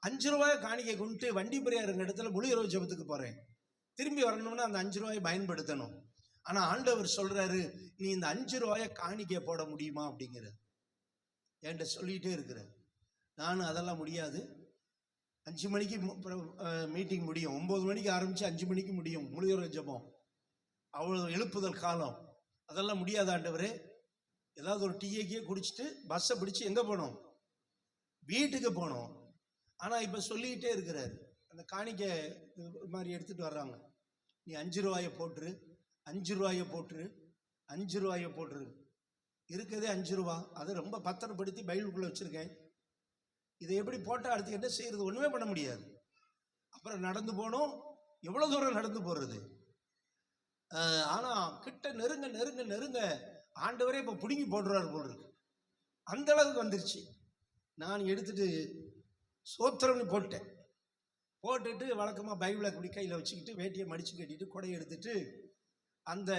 5 ரூபாய் காணிக்கை கொண்டு வண்டி பெரியாருங்க இடத்துல முழு இரவு ஜெபத்துக்கு போறேன். திரும்பி வரணும்னா அந்த 5 ரூபாயை பயன்படுத்தணும். ஆனா ஆண்டவர் சொல்றாரு, நீ இந்த 5 ரூபாயை காணிக்கை போட முடியுமா அப்படிங்கிறது என்கிட்ட சொல்லிட்டே இருக்கிற. நானும் அதெல்லாம் முடியாது. 5 மணிக்கு மீட்டிங் முடியும், 9 மணிக்கு ஆரம்பிச்சு 5 மணிக்கு முடியும் முழு இரவு ஜெபம். அவ்வளவு எழுப்புதல் காலம். அதெல்லாம் முடியாத ஆண்டவரே. ஏதாவது ஒரு டீயே குடிச்சிட்டு பஸ்ஸை பிடிச்சு எங்க போனோம், வீட்டுக்கு போனோம். ஆனா இப்ப சொல்லிக்கிட்டே இருக்கிறாரு, அந்த காணிக்கை மாதிரி எடுத்துட்டு வர்றாங்க. நீ 5 ரூபாயை போட்டுரு, 5 ரூபாயை போட்டுரு, 5 ரூபாயை போட்டுரு. இருக்கிறதே 5 ரூபா. அதை ரொம்ப பத்திரப்படுத்தி பைபிளுக்குள்ள வச்சிருக்கேன். இதை எப்படி போட்டா அடுத்து என்ன செய்யறது, ஒண்ணுமே பண்ண முடியாது. அப்புறம் நடந்து போனோம். எவ்வளவு தூரம் நடந்து போறது. ஆனா கிட்ட நெருங்க நெருங்க நெருங்க ஆண்டவரே இப்போ பிடுங்கி போட்டுருவார் போல் இருக்கு, அந்த அளவுக்கு வந்துருச்சு. நான் எடுத்துட்டு சோத்திரம்னு போட்டுட்டு வழக்கமாக பைபிளை குடி கையில் வச்சுக்கிட்டு வேட்டியை மடித்து கட்டிட்டு கொடையை எடுத்துட்டு அந்த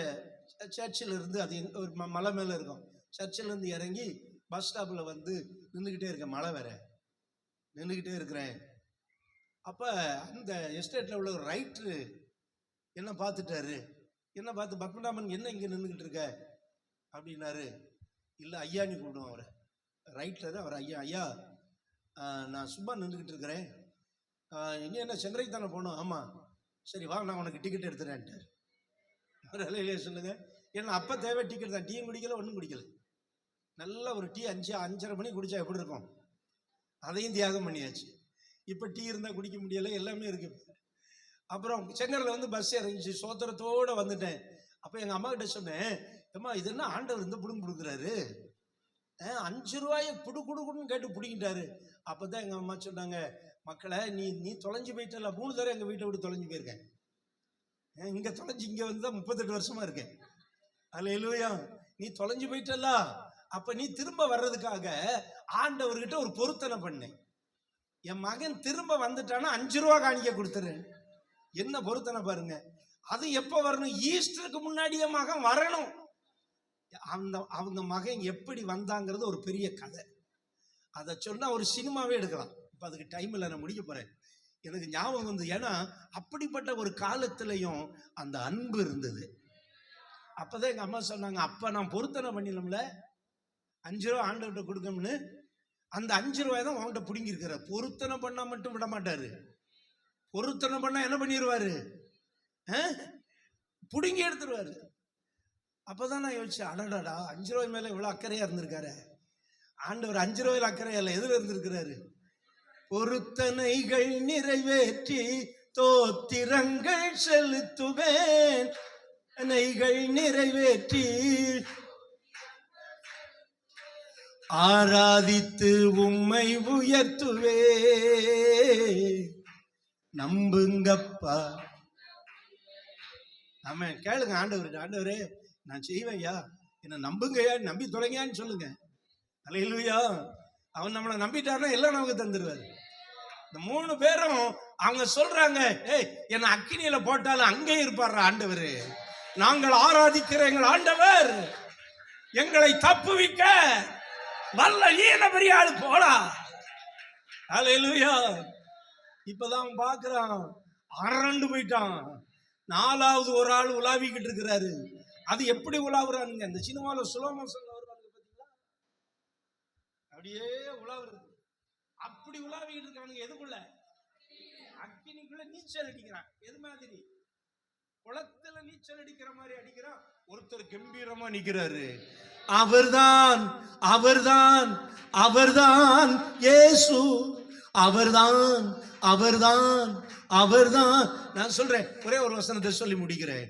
சர்ச்சில் இருந்து, அது ஒரு மலை மேலே இருக்கும், சர்ச்சில் இருந்து இறங்கி பஸ் ஸ்டாப்பில் வந்து நின்றுக்கிட்டே இருக்கேன். மழை வேற, நின்றுக்கிட்டே இருக்கிறேன். அப்போ அந்த எஸ்டேட்டில் உள்ள ஒரு ரைட்ரு என்ன பார்த்துட்டாரு. என்ன பார்த்து, பத்மநாபன் என்ன இங்கே நின்றுக்கிட்டு இருக்க அப்படின்னாரு. இல்லை ஐயான்னு கூப்பிடுவோம் அவரை, ரைட்டர் அவர். ஐயா நான் சும்மா நின்றுக்கிட்டு இருக்கிறேன், இனி என்ன சென்னைக்கு தானே போகணும்? ஆமாம். சரி வா, நான் உனக்கு டிக்கெட் எடுத்துறேன்ட்டார். ஒரு அலையிலே சொல்லுங்க. ஏன்னா அப்போ தேவை டிக்கெட் தான், டீயும் குடிக்கல ஒன்றும் குடிக்கல. நல்ல ஒரு டீ 5-5:30 மணி குடித்தா எப்படி இருக்கும், அதையும் தியாகம் பண்ணியாச்சு. இப்போ டீ இருந்தால் குடிக்க முடியலை, எல்லாமே இருக்கு. அப்புறம் செங்கரில் வந்து பஸ் இறங்கிச்சு, சோத்திரத்தோடு வந்துட்டேன். அப்போ எங்கள் அம்மா கிட்ட சொன்னேன், அம்மா இது என்ன ஆண்டவர் இந்த புடுங்க கொடுக்குறாரு, 5 ரூபாயை குடுன்னு கேட்டு பிடிக்கிட்டாரு. அப்போ தான் எங்கள் அம்மா சொன்னாங்க, மக்களை நீ தொலைஞ்சு போயிட்டல, 3 தடவை எங்கள் வீட்டை விட்டு தொலைஞ்சு போயிருக்கேன், இங்கே தொலைஞ்சு இங்கே வந்து தான் 38 வருஷமா இருக்கேன். அல்லேலூயா. நீ தொலைஞ்சு போயிட்டல, அப்ப நீ திரும்ப வர்றதுக்காக ஆண்டவர்கிட்ட ஒரு பொருத்தனை பண்ணேன். என் மகன் திரும்ப வந்துட்டானா 5 ரூபா காணிக்க கொடுத்துறேன். என்ன பொருத்தனை பாருங்க. அது எப்ப வரணும்? ஈஸ்டருக்கு முன்னாடியே மகன் வரணும். அவங்க மகன் எப்படி வந்தாங்கிறது ஒரு பெரிய கதை. அதை சொன்னா ஒரு சினிமாவே எடுக்கலாம். இப்ப அதுக்கு டைம் இல்லை, நான் முடிக்க போறேன். எனக்கு ஞாபகம் வந்து, ஏன்னா அப்படிப்பட்ட ஒரு காலத்திலையும் அந்த அன்பு இருந்தது. அப்பதான் எங்க அம்மா சொன்னாங்க, அப்ப நான் பொருத்தனை பண்ணிடலாம்ல, 5 ரூபா ஆண்டவர்கிட்ட கொடுக்கணும்னு. அந்த 5 ரூபாய் தான் அவங்ககிட்ட பிடுங்கி இருக்கிற. பொருத்தனை பண்ணா மட்டும் விட மாட்டாரு, பொருத்தனை பண்ணா என்ன பண்ணிடுவாரு, பிடுங்கி எடுத்துருவாரு. அப்பதான் நான் யோசிச்சேன், அடடாடா 5 ரூபாய் மேல இவ்வளவு அக்கறையா இருந்திருக்காரு ஆண்டவர். 5 ரூபாயில அக்கறையா இல்லை, எதுல இருந்திருக்கிறாரு? பொருத்தனைகள் நிறைவேற்றி தோத்திரங்கள் செலுத்துவேன், நிறைவேற்றி ஆராதித்து உம்மை உயர்த்துவே, நம்புங்கப்பா. ஆமா, கேளுங்க ஆண்டவர், ஆண்டவரே நான் செய்வேன்யா, என்ன நம்புங்கய்யா, நம்பி தொலைங்கன்னு சொல்லுங்க. அல்லேலூயா. அவன் நம்மளை நம்பிட்டாருன்னா எல்லாம் நமக்கு தந்துடுவாரு. இந்த 3 பேரும் அவங்க சொல்றாங்க, என்ன அக்கினியில போட்டாலும் அங்கே இருப்பாரு ஆண்டவர், நாங்கள் ஆராதிக்கிற எங்கள் ஆண்டவர் எங்களை தப்புவிக்க வல்ல ஈன பெரிய ஆளு போடா. அல்லேலூயா. இப்பதான் பாக்குறான், அரண்டு போயிட்டான். 4வது ஒரு ஆள் உலாவிக்கிட்டு இருக்கிறாரு. அது எப்படி உலாவுறானுங்க, அந்த சினிமால ஸ்லோ மோஷன்ல வருவாங்க பாத்தீங்களா, அப்படியே உலாவுறது. அப்படி உலாவிக்கிட்டு இருக்கானுங்க. எதுக்குள்ள? அக்கினிக்குள்ள நீச்சல் அடிக்கிறான். எது மாதிரி? குளத்துல நீச்சல் அடிக்கிற மாதிரி அடிக்கிறான். ஒருத்தர் கம்பீரமா நிக்கிறாரு. அவர்தான் அவர்தான் அவர்தான் இயேசு, அவர்தான் அவர்தான் அவர்தான். நான் சொல்றேன், ஒரே ஒரு வசனத்தை சொல்லி முடிக்கிறேன்.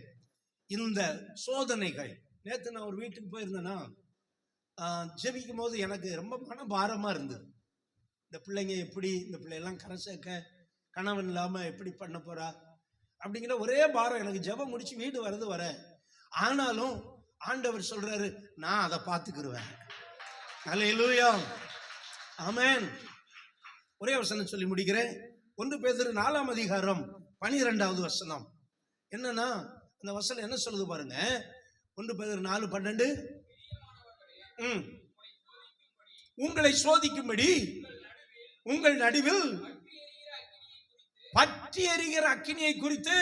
இந்த சோதனைகள், நேற்று நான் ஒரு வீட்டுக்கு போயிருந்தேன்னா, ஜெபிக்கும் போது எனக்கு ரொம்ப மன பாரமா இருந்தது. இந்த பிள்ளைங்க எப்படி, இந்த பிள்ளையெல்லாம் கரை சேர்க்க கணவன் இல்லாம எப்படி பண்ண போறா அப்படிங்கிற ஒரே பாரம் எனக்கு. ஜெபம் முடிச்சு வீடு வரது வர, ஆனாலும் ஆண்டவர் சொல்றாரு, நான் அதை பார்த்துக்கிருவேன். அல்லேலூயா, ஆமென். ஒரே வசனம் சொல்லி முடிக்கிறேன். 1 பேதுரு 4ஆம் அதிகாரம் 12வது வசனம். என்னன்னா அந்த வசனம் என்ன சொல்லுது பாருங்க. 1 பேதுரு 4:12. உங்களை சோதிக்கும்படி உங்கள் நடுவில் பற்றி எரிகிற அக்கினியை குறித்து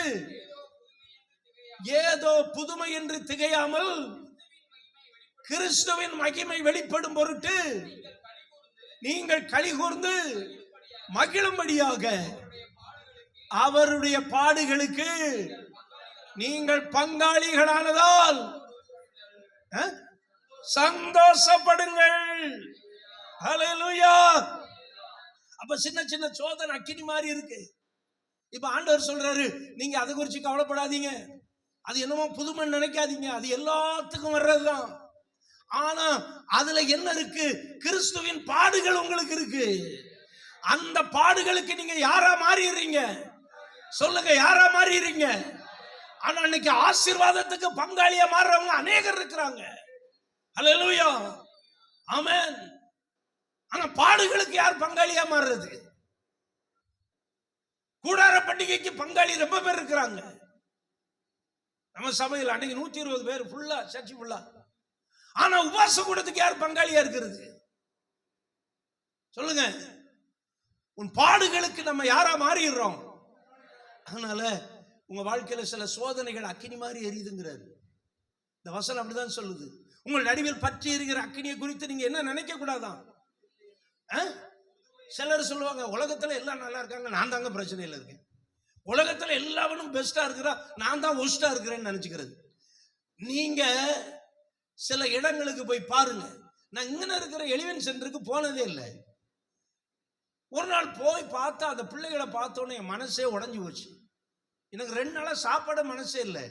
ஏதோ புதுமை என்று திகையாமல் கிறிஸ்துவின் மகிமை வெளிப்படும் பொருட்டு நீங்கள் களிகூர்ந்து மகிழும்படியாக அவருடைய பாடுகளுக்கு நீங்கள் பங்காளிகளானதால் சந்தோஷப்படுங்கள். ஹல்லேலூயா. அப்ப சின்ன சின்ன சோதனை அக்கினி மாதிரி இருக்கு. இப்ப ஆண்டவர் சொல்றாரு, நீங்க அதை குறிச்சு கவலைப்படாதீங்க, அது என்னமோ புதுமை நினைக்காதீங்க, அது எல்லாத்துக்கும் வர்றதுதான். ஆனா அதுல என்ன இருக்கு? கிறிஸ்துவின் பாடுகள் உங்களுக்கு இருக்கு. அந்த பாடுகளுக்கு நீங்க யாரா மாறிடுறீங்க? சொல்லுங்க, யாரா மாறிடுறீங்க? ஆனா இன்னைக்கு ஆசீர்வாதத்துக்கு பங்காளியா மாறுறவங்க அநேகர் இருக்கிறாங்க. ஹல்லேலூயா, ஆமென். ஆனா பாடுகளுக்கு யார் பங்காளியா மாறுறது? கூடார பண்டிகைக்கு பங்காளி ரொம்ப பேர் இருக்கிறாங்க நம்ம சபையில். அன்னைக்கு 120 பேர் ஃபுல்லா, சர்ச் ஃபுல்லா. ஆனா உபவாச கூடத்துக்கு யார் பங்காளியா இருக்கிறது? சொல்லுங்க. உன் பாடுகளுக்கு நம்ம யாரா மாறிடுறோம். அதனால உங்க வாழ்க்கையில சில சோதனைகள் அக்கினி மாதிரி எரியுதுங்கிறாரு இந்த வசனம். அப்படிதான் சொல்லுது. உங்கள் நடுவில் பற்றி எரிகிற அக்கினியை குறித்து நீங்க என்ன நினைக்க கூடாதான். சிலர் சொல்லுவாங்க, உலகத்துல எல்லாம் நல்லா இருக்காங்க, நான் தாங்க பிரச்சனையில இருக்கேன். உலகத்துல எல்லாவனும் பெஸ்டா இருக்கிறா, நான் தான் ஒஸ்டா இருக்கிறேன்னு நினைச்சுக்கிறது. நீங்க சில இடங்களுக்கு போய் பாருங்க. நான் இங்க இருக்கிற எலிவன் சென்டருக்கு போனதே இல்லை. ஒரு நாள் போய் பார்த்தா அந்த பிள்ளைகளை பார்த்தோன்னே என் மனசே உடஞ்சி போச்சு. எனக்கு 2 நாளா சாப்பாட மனசே இல்லை.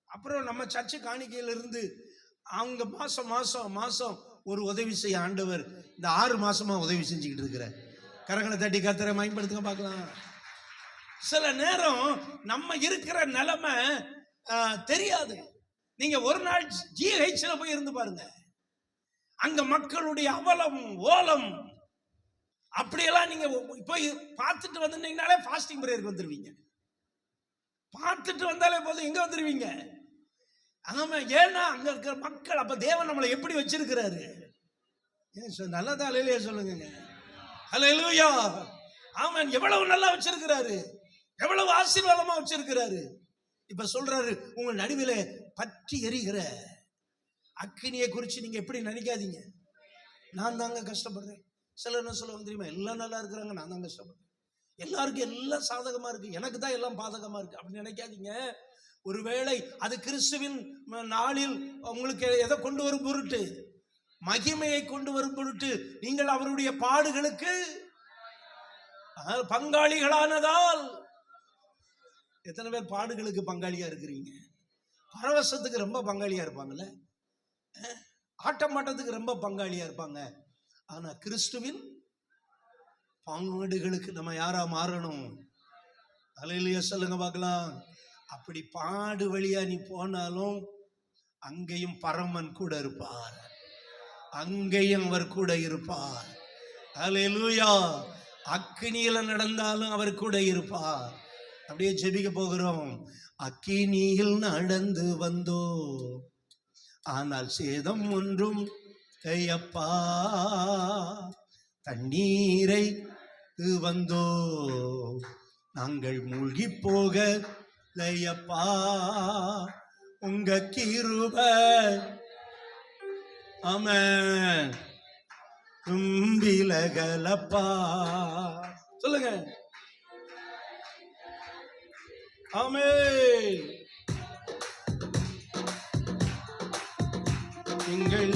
அப்புறம் நம்ம சர்ச்சு காணிக்கையில இருந்து அவங்க மாசம் ஒரு உதவி செய்ய ஆண்டவர் இந்த 6 மாசமா உதவி செஞ்சுக்கிட்டு இருக்கிற. கரங்களை தட்டி கர்த்தரை மகிமைப்படுத்துங்க பார்க்கலாம். சில நேரம் நம்ம இருக்கிற நிலைமை தெரியாது. நீங்க ஒரு நாள் GHல போய் இருந்து பாருங்க. அங்க மக்களுடைய அவலம் ஓலம் அப்படியெல்லாம் நீங்க போய் பார்த்துட்டு வந்தீங்கனாலே ஃபாஸ்டிங் பிரேயருக்கு வந்துருவீங்க. பார்த்துட்டு வந்தாலே போதும், எங்க வந்துருவீங்க. ஆமா, ஏன்னா அங்க இருக்கிற மக்கள். அப்ப தேவன் நம்மளை எப்படி வச்சிருக்கிறாரு? நல்லதா இல்லையா சொல்லுங்க. ஹல்லேலூயா, ஆமென். எவ்வளவு நல்லா வச்சிருக்கிறாரு, எவ்வளவு ஆசீர்வாதமா வச்சிருக்கிறாரு. இப்ப சொல்றாரு, உங்கள் நடுவில பற்றி எரிகிற அக்கினியை குறிச்சு நீங்க எப்படி நினைக்காதீங்க. நான் தாங்க கஷ்டப்படுறேன். சிலர் என்ன சொல்லுவாங்க தெரியுமா? எல்லாம் நல்லா இருக்கிறாங்க, நான் தான் கஷ்டப்படுறேன். எல்லாருக்கும் எல்லாம் சாதகமா இருக்கு, எனக்கு தான் எல்லாம் பாதகமா இருக்கு அப்படின்னு நினைக்காதீங்க. ஒருவேளை அது கிறிஸ்துவின் நாளில் உங்களுக்கு எதை கொண்டு வரும் பொருட்டு, மகிமையை கொண்டு வரும் பொருட்டு நீங்கள் அவருடைய பாடுகளுக்கு பங்காளிகளானதால். எத்தனை பேர் பாடுகளுக்கு பங்காளியா இருக்கிறீங்க? பரவசத்துக்கு ரொம்ப பங்காளியா இருப்பாங்கல்ல, ஆட்டம் பாட்டத்துக்கு ரொம்ப பங்காளியா இருப்பாங்க. ஆனா கிறிஸ்துவின் பாடுகளுக்கு நம்ம யாரா மாறணும்? அல்லேலூயா சொல்லுங்க பார்க்கலாம். அப்படி பாடு வழியா நீ போனாலும் அங்கேயும் பரமன் கூட இருப்பார், அங்கேயும் அவர் கூட இருப்பார். அல்லேலூயா. அக்கினியில நடந்தாலும் அவர் கூட இருப்பார். அப்படியே ஜெபிக்க போகிறோம். அக்கினியில் நடந்து வந்தோ, ஆனால் சேதம் ஒன்றும் கையப்பா. தண்ணீரை வந்தோ, நாங்கள் மூழ்கி போக லையப்பா. உங்க கிருபை ஆமென் தும்பிலகலப்பா. சொல்லுங்க ஆமென். எங்கள்